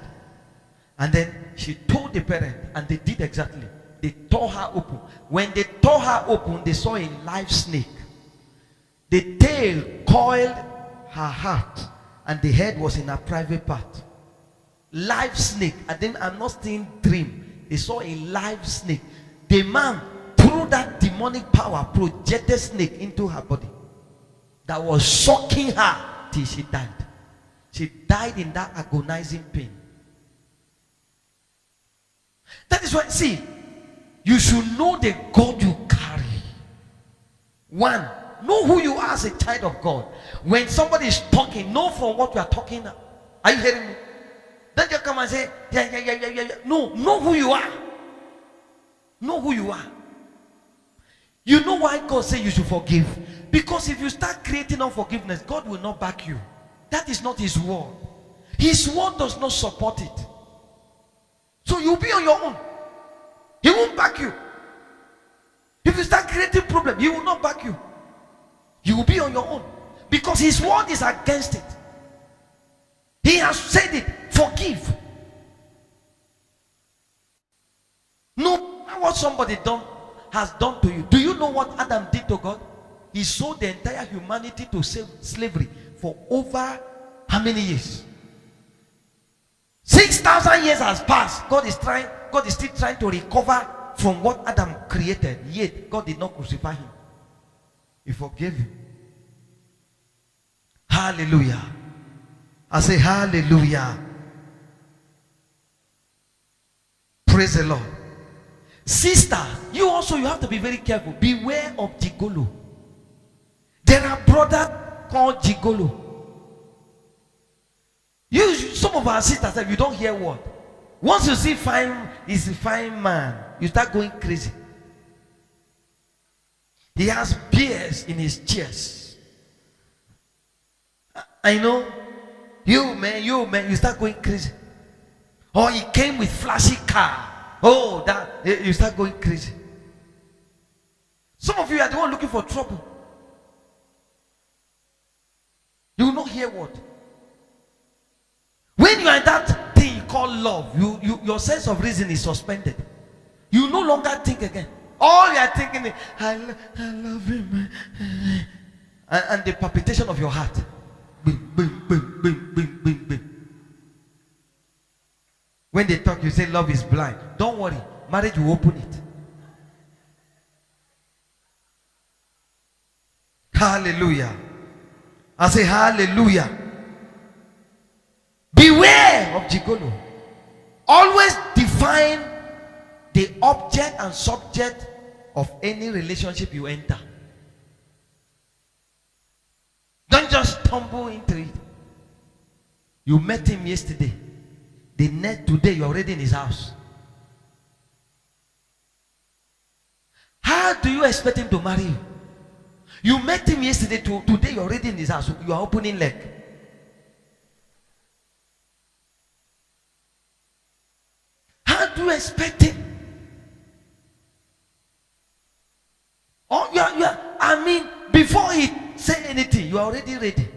And then she told the parent, and they did exactly. They tore her open. When they tore her open, they saw a live snake. The tail coiled her heart, and the head was in her private part. Live snake. And then I'm not saying dream. They saw a live snake. The man, through that demonic power, projected snake into her body that was shocking her till she died. She died in that agonizing pain. That is why, see, you should know the God you carry. One, know who you are as a child of God. When somebody is talking, know from what you are talking. Are you hearing me? Don't just come and say, yeah. No, know who you are. Know who you are. You know why God says you should forgive? Because if you start creating unforgiveness, God will not back you. That is not His word. His word does not support it. So you'll be on your own. He won't back you. If you start creating problems, He will not back you. You will be on your own. Because His word is against it. He has said it. Forgive. No matter what somebody has done to you. Do you know what Adam did to God? He sold the entire humanity to slavery for over how many years? 6,000 years has passed. God is still trying to recover from what Adam created. Yet God did not crucify him. He forgave him. Hallelujah. I say hallelujah. Praise the Lord. Sister, you have to be very careful. Beware of gigolo. There are brothers called gigolo. Some of our sisters say you don't hear what. Once you see he's a fine man, you start going crazy. He has beers in his chest. I know. You man, you start going crazy. Or he came with flashy car. Oh, that you start going crazy. Some of you are the one looking for trouble. You will not hear what. When you are in that thing you call love, your sense of reason is suspended. You no longer think again. All you are thinking is, I love him. And the palpitation of your heart. Boom, boom, boom, boom, boom, boom, boom. When they talk, you say love is blind. Don't worry. Marriage will open it. Hallelujah. I say hallelujah. Beware of gigolo. Always define the object and subject of any relationship you enter. Don't just stumble into it. You met him yesterday. Today you're already in his house. How do you expect him to marry you? You met him yesterday. Today you're already in his house. You are opening leg. How do you expect him? Oh, I mean, before he say anything, you are already ready.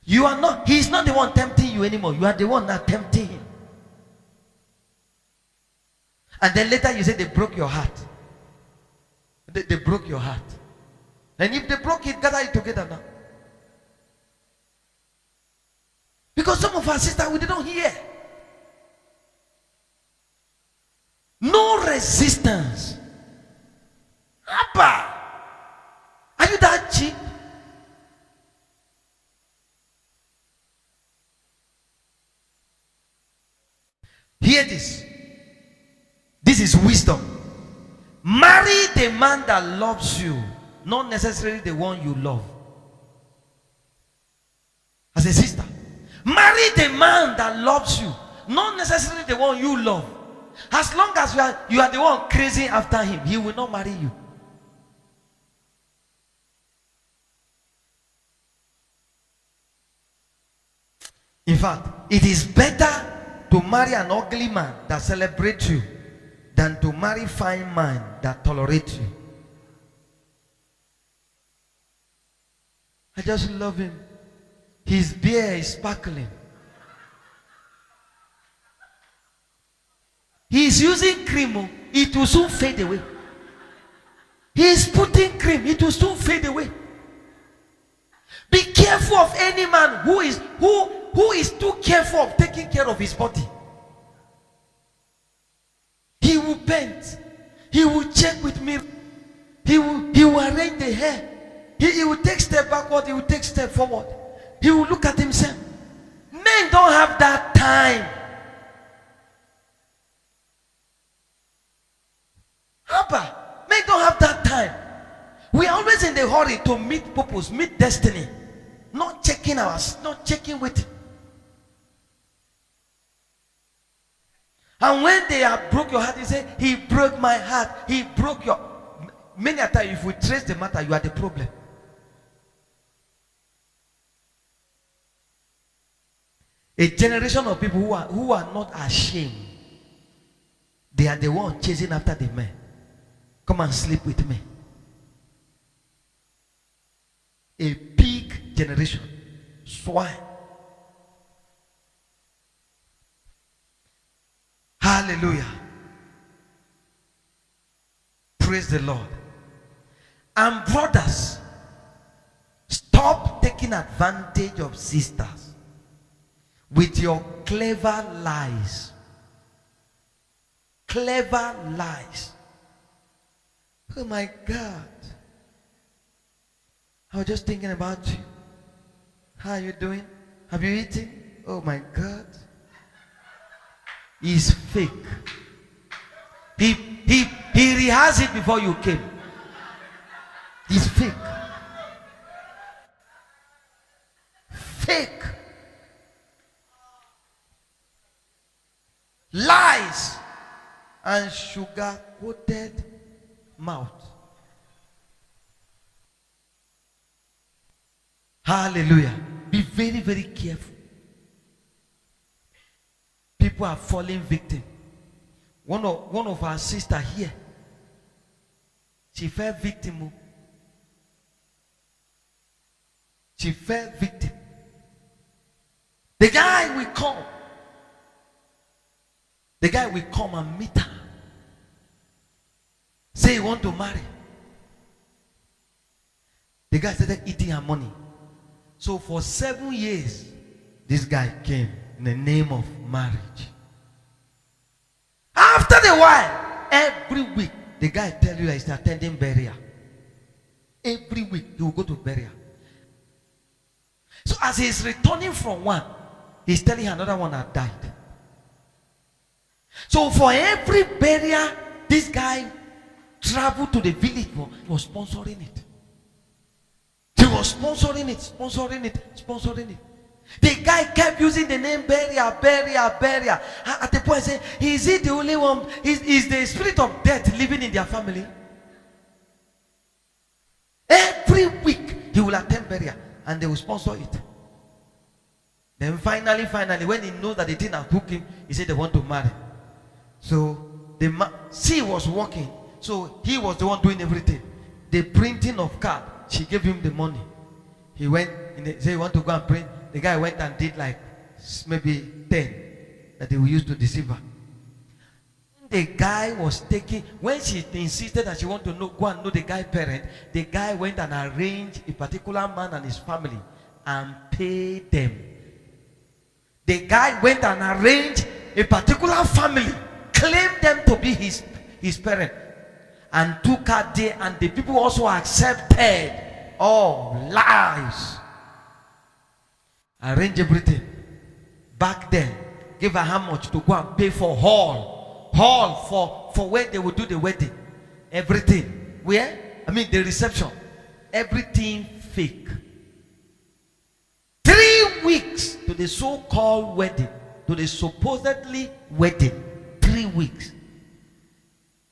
You are not. He's not the one tempting you anymore. You are the one that tempting him. And then later you say they broke your heart. They broke your heart. And if they broke it, gather it together now. Because some of our sisters, we didn't hear. No resistance. Abba, are you that cheap? Hear this. This is wisdom. Marry the man that loves you, not necessarily the one you love. As a sister, marry the man that loves you, not necessarily the one you love. As long as you are the one crazy after him, he will not marry you. In fact, it is better to marry an ugly man that celebrates you than to marry a fine man that tolerates you. I just love him. His beard is sparkling. He is using cream. It will soon fade away. He is putting cream. It will soon fade away. Be careful of any man who is too careful of taking care of his body. He will bend. He will check with me. He will arrange the hair. He will take step backward. He will take step forward. He will look at himself. Men don't have that time. Abba, men don't have that time. We are always in the hurry to meet purpose, meet destiny. Not checking ours, not checking with. And when they have broke your heart, you say, he broke my heart. He broke your. Many a time, if we trace the matter, you are the problem. A generation of people who are not ashamed. They are the ones chasing after the men. Come and sleep with me. A pig generation. Swine. Hallelujah. Praise the Lord. And brothers, stop taking advantage of sisters with your clever lies. Clever lies. Oh my God. I was just thinking about you. How are you doing? Have you eaten? Oh my God. He's fake. He rehearsed it before you came. He's fake. Fake. Lies and sugar-coated mouth. Hallelujah. Be very, very careful. People are falling victim. One of our sisters here, she fell victim. She fell victim. The guy will come. The guy will come and meet her. Say he want to marry. The guy started eating her money. So for 7 years, this guy came in the name of marriage. After a while, every week, the guy tell you that he's attending burial. Every week, he will go to burial. So as he's returning from one, he's telling another one had died. So for every burial, this guy traveled to the village, he was sponsoring it. He was sponsoring it. The guy kept using the name burial. At the point, say, is he the only one? Is the spirit of death living in their family? Every week, he will attend burial and they will sponsor it. Then finally, when he knows that they didn't hook him, he said they want to marry. So she was working, so he was the one doing everything. The printing of card, she gave him the money. He went, said he want to go and print. The guy went and did like maybe 10 that they will use to deceive her. The guy was taking, when she insisted that she want to go and know the guy's parent, the guy went and arranged a particular man and his family and paid them. The guy went and arranged a particular family, claimed them to be his parent, and took her there, and the people also accepted. Oh, lies. Arrange everything. Back then, give her how much to go and pay for hall for where they would do the wedding. Everything. Where? I mean the reception. Everything fake. 3 weeks to the so-called wedding, to the supposedly wedding. 3 weeks.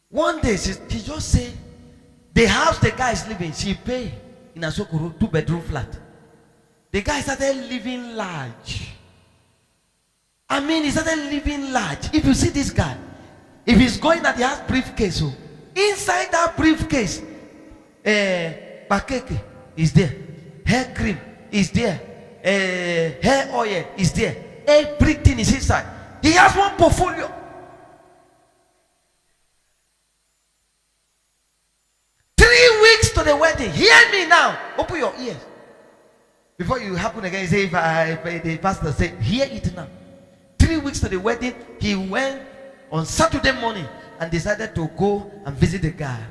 One day she just said, the house the guy is living, she pay in a Sokoro 2-bedroom flat. The guy started living large. I mean, he started living large. If you see this guy, if he's going at the house briefcase, so inside that briefcase, bakeke is there, hair cream is there, hair oil is there, everything is inside. He has one portfolio. To the wedding. Hear me now. Open your ears. Before you happen again, say, if the pastor said, hear it now. 3 weeks to the wedding, he went on Saturday morning and decided to go and visit the guy.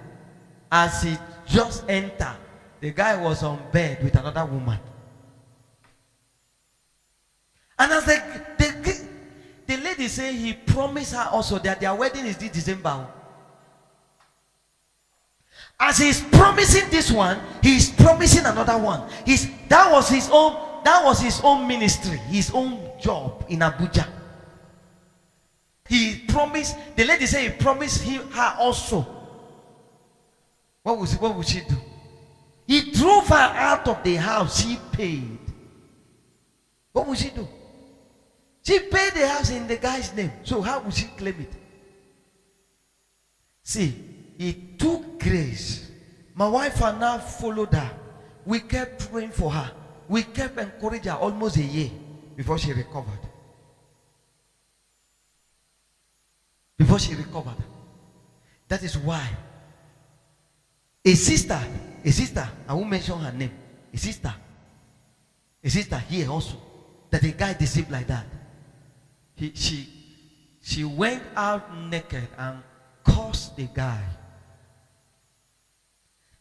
As he just entered, the guy was on bed with another woman. And as the lady said, he promised her also that their wedding is this December. As he's promising this one, he's promising another one. That was his own ministry, his own job in Abuja. He promised, the lady said he promised her also. What would she do? He drove her out of the house. She paid. What would she do? She paid the house in the guy's name. So how would she claim it? See, it took grace. My wife and I followed her. We kept praying for her. We kept encouraging her almost a year before she recovered. Before she recovered. That is why a sister, I won't mention her name, a sister here also, that a guy deceived like that. She went out naked and cursed the guy.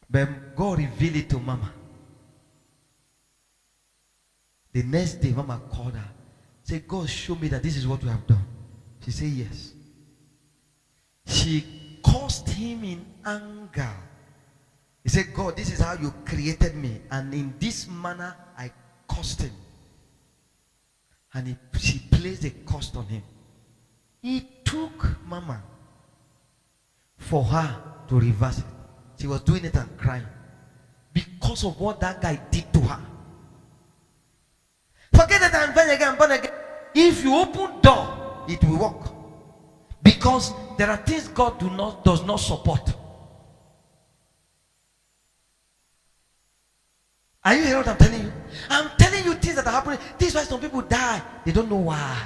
But God revealed it to Mama. The next day, Mama called her. Said, God, show me that this is what we have done. She said, yes. She cursed him in anger. He said, God, this is how you created me. And in this manner, I cursed him. And she placed a curse on him. It took Mama for her to reverse it. She was doing it and crying because of what that guy did to her. Forget that I'm born again. If you open door, it will work. Because there are things God does not support. Are you hearing what I'm telling you? I'm telling you things that are happening. This is why some people die. They don't know why.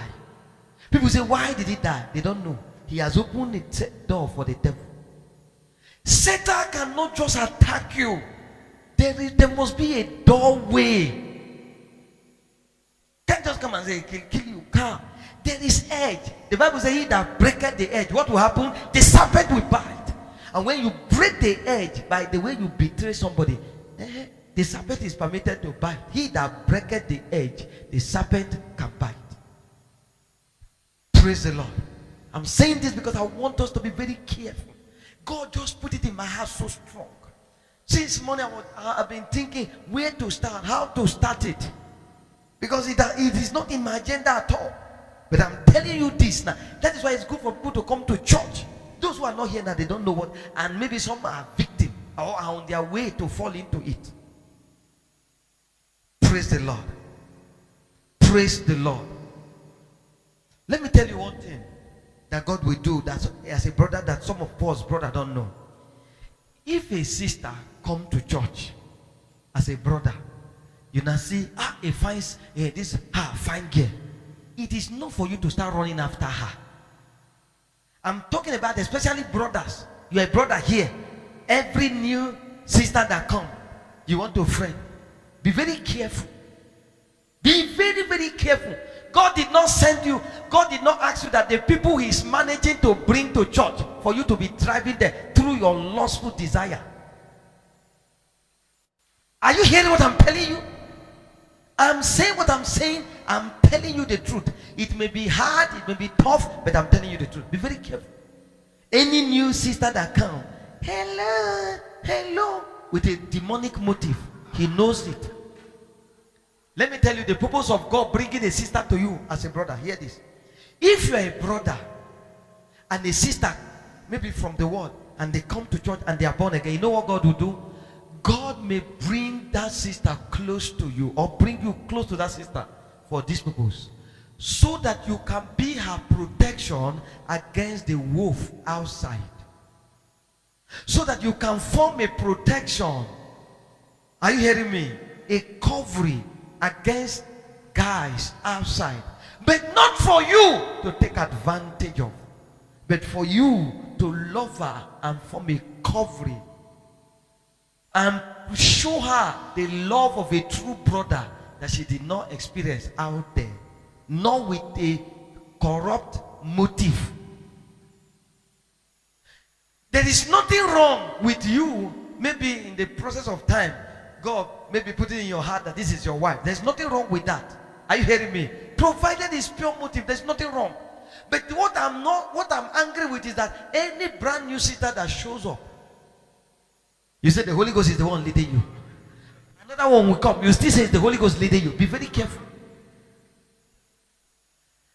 People say, why did he die? They don't know. He has opened the door for the devil. Satan cannot just attack you. There must be a doorway. Can't just come and say, kill you. Come. There is edge. The Bible says, he that breaketh the edge, what will happen? The serpent will bite. And when you break the edge, by the way you betray somebody, the serpent is permitted to bite. He that breaketh the edge, the serpent can bite. Praise the Lord. I'm saying this because I want us to be very careful. God just put it in my heart so strong. Since morning I've been thinking where to start, how to start it. Because it is not in my agenda at all. But I'm telling you this now. That is why it's good for people to come to church. Those who are not here now, they don't know what. And maybe some are victim or are on their way to fall into it. Praise the Lord. Praise the Lord. Let me tell you one thing that God will do that as a brother that some of us brother don't know. If a sister come to church as a brother, you now see a fine fine girl. It is not for you to start running after her. I'm talking about especially brothers. You are a brother here. Every new sister that come, you want to friend. Be very careful. Be very, very careful. God did not send you. God did not ask you that the people He is managing to bring to church for you to be driving there through your lustful desire. Are you hearing what I'm telling you? I'm saying what I'm saying. I'm telling you the truth. It may be hard, it may be tough, but I'm telling you the truth. Be very careful. Any new sister that comes, hello, hello, with a demonic motive, He knows it. Let me tell you the purpose of God bringing a sister to you as a brother. Hear this. If you are a brother and a sister, maybe from the world, and they come to church and they are born again, you know what God will do? God may bring that sister close to you, or bring you close to that sister for this purpose, so that you can be her protection against the wolf outside, so that you can form a protection. Are you hearing me? A covering against guys outside, but not for you to take advantage of, but for you to love her and form a covering and show her the love of a true brother that she did not experience out there, not with a corrupt motive. There is nothing wrong with you. Maybe in the process of time, God maybe put it in your heart that this is your wife. There's nothing wrong with that. Are you hearing me? Provided it's pure motive, there's nothing wrong. But what I'm angry with is that any brand new sister that shows up, you say the Holy Ghost is the one leading you. Another one will come, you still say the Holy Ghost leading you. Be very careful.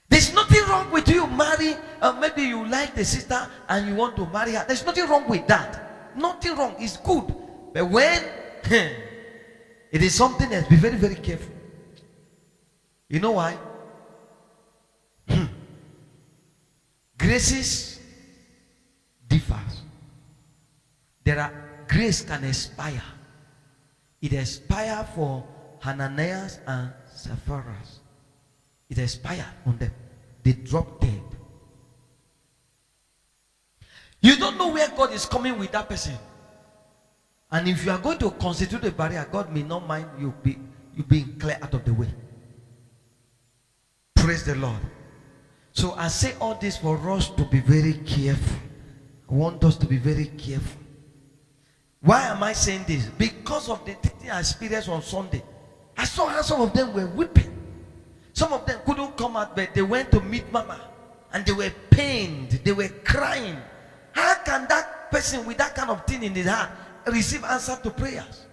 There's nothing wrong with you marry, maybe you like the sister and you want to marry her. There's nothing wrong with that. Nothing wrong. It's good. But when it is something else, be very, very careful. You know why? Graces differs. There are grace can expire. It expired for Hananias and Sapphira. It expired on them. They dropped dead. You don't know where God is coming with that person. And if you are going to constitute a barrier, God may not mind you being clear out of the way. Praise the Lord. So I say all this for us to be very careful. I want us to be very careful. Why am I saying this? Because of the thing I experienced on Sunday. I saw how some of them were weeping. Some of them couldn't come out, but they went to meet Mama. And they were pained. They were crying. How can that person with that kind of thing in his heart receive answer to prayers?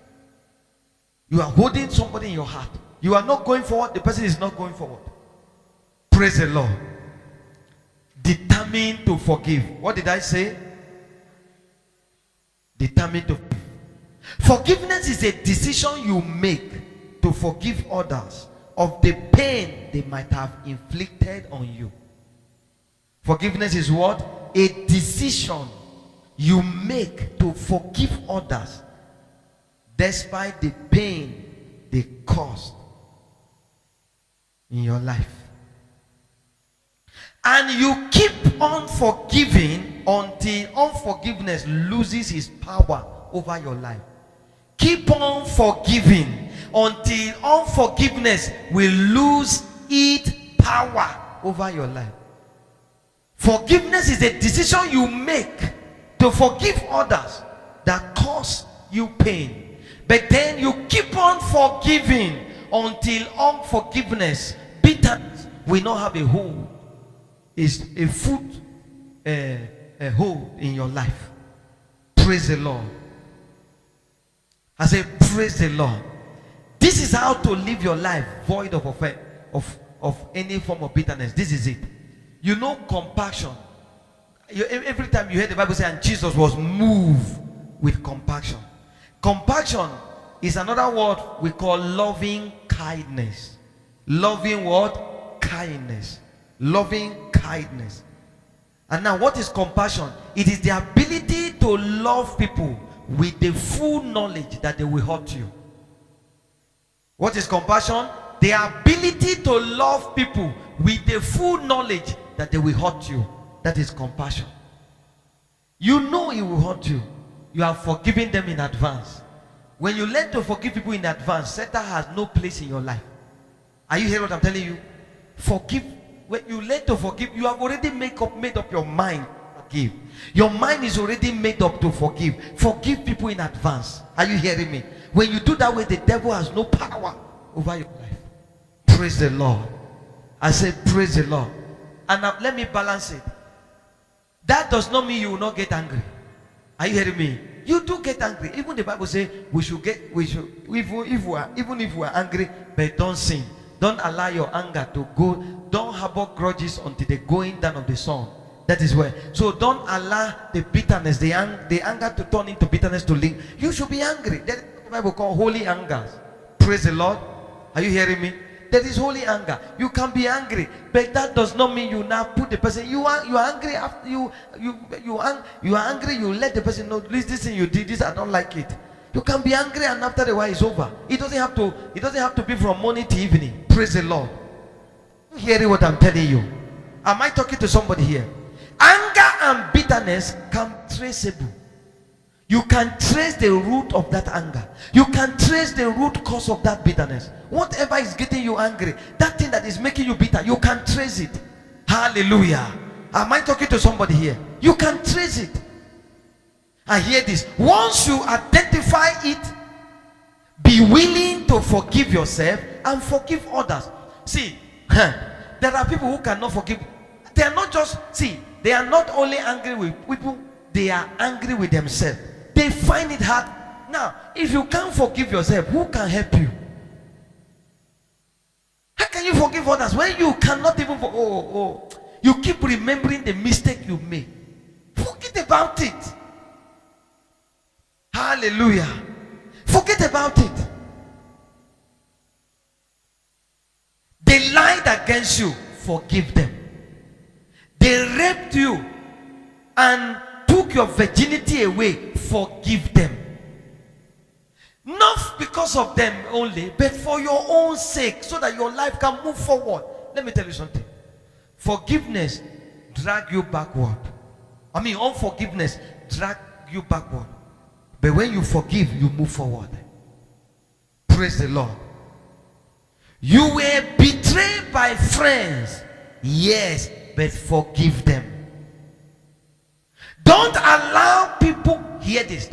You are holding somebody in your heart. You are not going forward. The person is not going forward. Praise the Lord. Determined to forgive. What did I say? Determined to forgive. Forgiveness is a decision you make to forgive others of the pain they might have inflicted on you. Forgiveness is what? A decision you make to forgive others despite the pain they caused in your life. And you keep on forgiving until unforgiveness loses its power over your life. Keep on forgiving until unforgiveness will lose its power over your life. Forgiveness is a decision you make to forgive others that cause you pain. But then you keep on forgiving until unforgiveness, bitterness, will not have a hold. Is a foot a hold in your life. Praise the Lord. I say praise the Lord. This is how to live your life void of offense, of any form of bitterness. This is it. You know compassion. Every time you hear the Bible say, and Jesus was moved with compassion. Compassion is another word we call loving kindness. Loving what? Kindness. Loving kindness. And now what is compassion? It is the ability to love people with the full knowledge that they will hurt you. What is compassion? The ability to love people with the full knowledge that they will hurt you. That is compassion. You know it will hurt you. You are forgiving them in advance. When you learn to forgive people in advance, Satan has no place in your life. Are you hearing what I'm telling you? Forgive. When you learn to forgive, you have already made up your mind to forgive. Your mind is already made up to forgive. Forgive people in advance. Are you hearing me? When you do that way, the devil has no power over your life. Praise the Lord. I say praise the Lord. And now let me balance it. That does not mean you will not get angry. Are you hearing me? You do get angry. Even the Bible says even if we are angry, but don't sin. Don't allow your anger to go. Don't harbor grudges until the going down of the sun. That is where. So don't allow the bitterness, the anger to turn into bitterness to live. You should be angry. That is what the Bible calls holy anger. Praise the Lord. Are you hearing me? There is holy anger. You can be angry, but that does not mean you now put the person. You are angry after you are angry. You let the person know this thing you did. This I don't like it. You can be angry, and after the while it's over. It doesn't have to be from morning to evening. Praise the Lord. You hearing what I'm telling you? Am I talking to somebody here? Anger and bitterness can traceable. You can trace the root of that anger. You can trace the root cause of that bitterness. Whatever is getting you angry, that thing that is making you bitter, you can trace it. Hallelujah. Am I talking to somebody here? You can trace it. And hear this. Once you identify it, be willing to forgive yourself and forgive others. See, there are people who cannot forgive. They are not just, they are not only angry with people, they are angry with themselves. They find it hard. Now, if you can't forgive yourself, who can help you? How can you forgive others when you cannot even you keep remembering the mistake you made? Forget about it. Hallelujah. Forget about it. They lied against you, forgive them. They raped you and took your virginity away, forgive them. Not because of them only, but for your own sake, so that your life can move forward. Let me tell you something. Forgiveness drag you backward. Unforgiveness drag you backward. But when you forgive, you move forward. Praise the Lord. You were betrayed by friends. Yes, but forgive them. Don't allow people, hear this.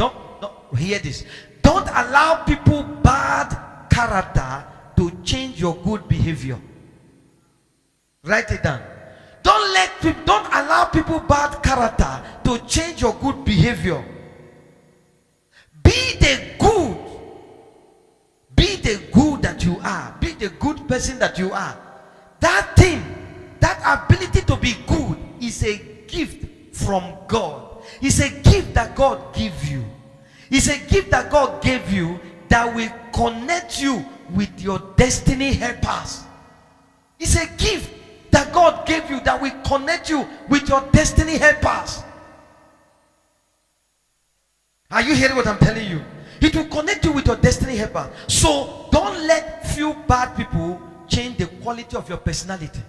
Hear this. Don't allow people bad character to change your good behavior. Write it down. Don't allow people bad character to change your good behavior. Be the good that you are. Be the good person that you are. That thing, that ability to be good is a gift from God. It's a gift that God gave you. It's a gift that God gave you that will connect you with your destiny helpers. It's a gift that God gave you that will connect you with your destiny helpers. Are you hearing what I'm telling you? It will connect you with your destiny helper. So don't let few bad people change the quality of your personality.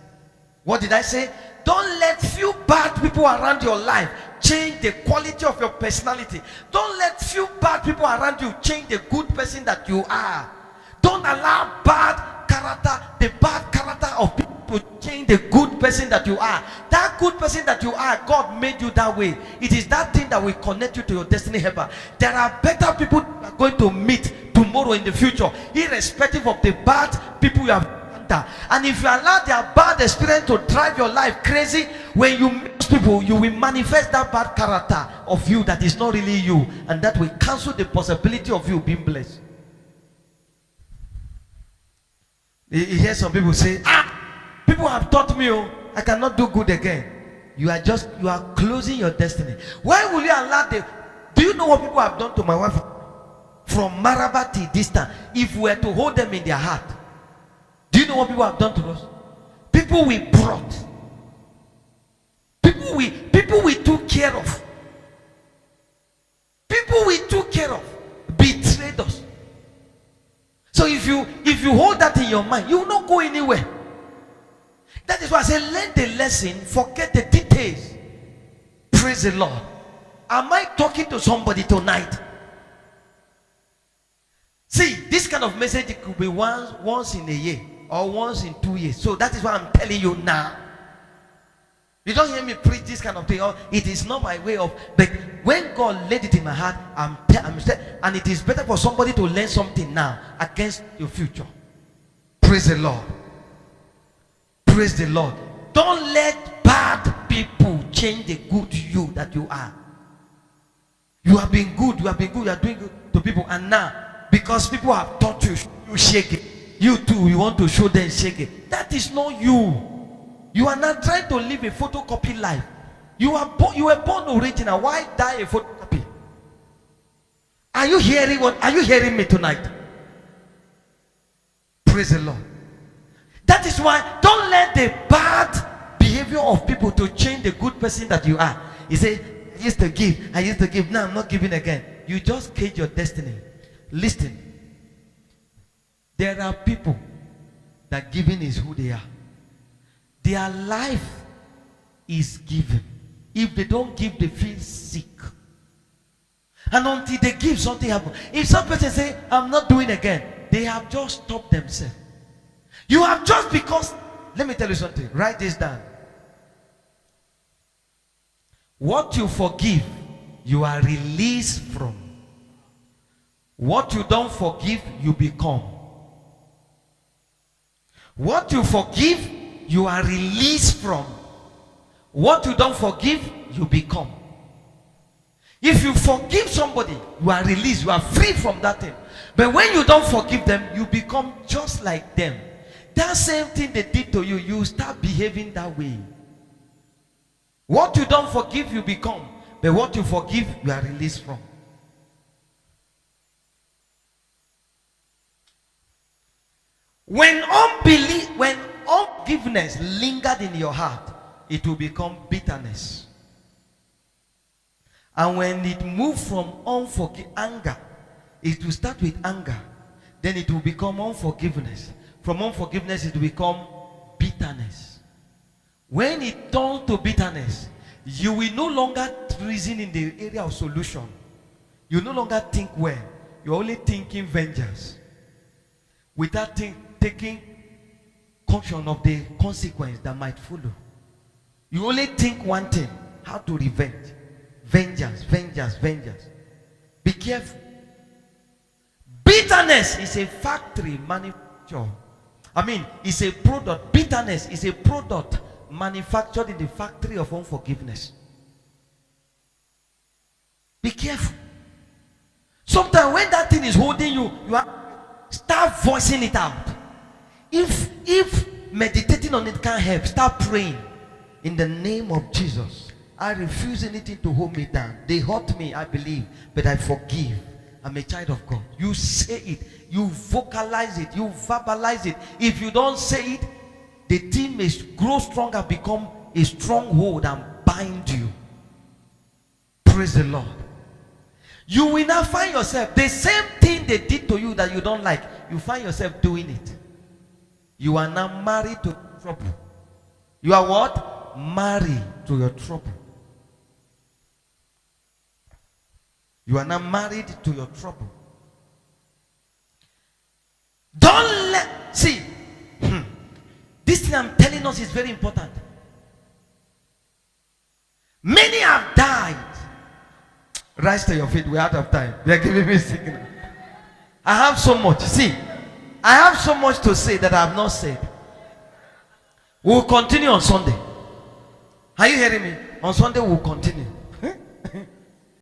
What did I say? Don't let few bad people around your life change the quality of your personality. Don't let few bad people around you change the good person that you are. Don't allow the bad character of people to change the good person that you are. That good person that you are, God made you that way. It is that thing that will connect you to your destiny helper. There are better people you are going to meet tomorrow in the future, irrespective of the bad people you have encountered. And if you allow their bad experience to drive your life crazy, when you meet people, you will manifest that bad character of you that is not really you, and that will cancel the possibility of you being blessed. You hear some people say, people have taught me, I cannot do good again. You are closing your destiny. Why will you allow do you know what people have done to my wife from Maraba to this time? If we were to hold them in their heart, do you know what people have done to us? People we brought, people we took care of, betrayed us. So if you hold that in your mind, you will not go anywhere. That is why I say learn the lesson, forget the details. Praise the Lord. Am I talking to somebody tonight? See, this kind of message, it could be once in a year. or once in 2 years. So that is what I'm telling you now. You don't hear me preach this kind of thing. Oh, it is not my way of. But when God laid it in my heart, and it is better for somebody to learn something now against your future. Praise the Lord. Praise the Lord. Don't let bad people change the good you that you are. You have been good. You have been good. You are doing good to people, and now because people have taught you, you shake it. You too, you want to show them shake it. That is not you. You are not trying to live a photocopy life. You were born original. Why die a photocopy? Are you hearing what? Are you hearing me tonight? Praise the Lord. That is why don't let the bad behavior of people to change the good person that you are. You say, I used to give, now I'm not giving again. You just cage your destiny. Listen, there are people that giving is who they are. Their life is given. If they don't give, they feel sick. And until they give, something happens. If some person say, I'm not doing again, they have just stopped themselves. You have just because, let me tell you something. Write this down. What you forgive, you are released from. What you don't forgive, you become. What you forgive, you are released from. What you don't forgive, you become. If you forgive somebody, you are released, you are free from that thing. But when you don't forgive them, you become just like them. That same thing they did to you, you start behaving that way. What you don't forgive, you become. But what you forgive, you are released from. When unforgiveness lingered in your heart, it will become bitterness. And when it moves from anger, it will start with anger. Then it will become unforgiveness. From unforgiveness, it will become bitterness. When it turns to bitterness, you will no longer reason in the area of solution. You no longer think well. You're only thinking vengeance. Without taking caution of the consequence that might follow. You only think one thing: how to revenge. Vengeance, vengeance, vengeance. Be careful. Bitterness is a factory manufactured. It's a product. Bitterness is a product manufactured in the factory of unforgiveness. Be careful. Sometimes when that thing is holding you, start voicing it out. If meditating on it can't help, start praying. In the name of Jesus, I refuse anything to hold me down. They hurt me, I believe, but I forgive. I'm a child of God. You say it, you vocalize it, you verbalize it. If you don't say it, the thing may grow stronger, become a stronghold and bind you. Praise the Lord. You will not find yourself, the same thing they did to you that you don't like, you find yourself doing it. You are now married to trouble. You are what? Married to your trouble. You are now married to your trouble. Don't let, see, this thing I'm telling us is very important. Many have died. Rise to your feet. We're out of time. They're giving me a signal. I have so much. See, I have so much to say that I have not said. We'll continue on Sunday. Are you hearing me? On Sunday we'll continue.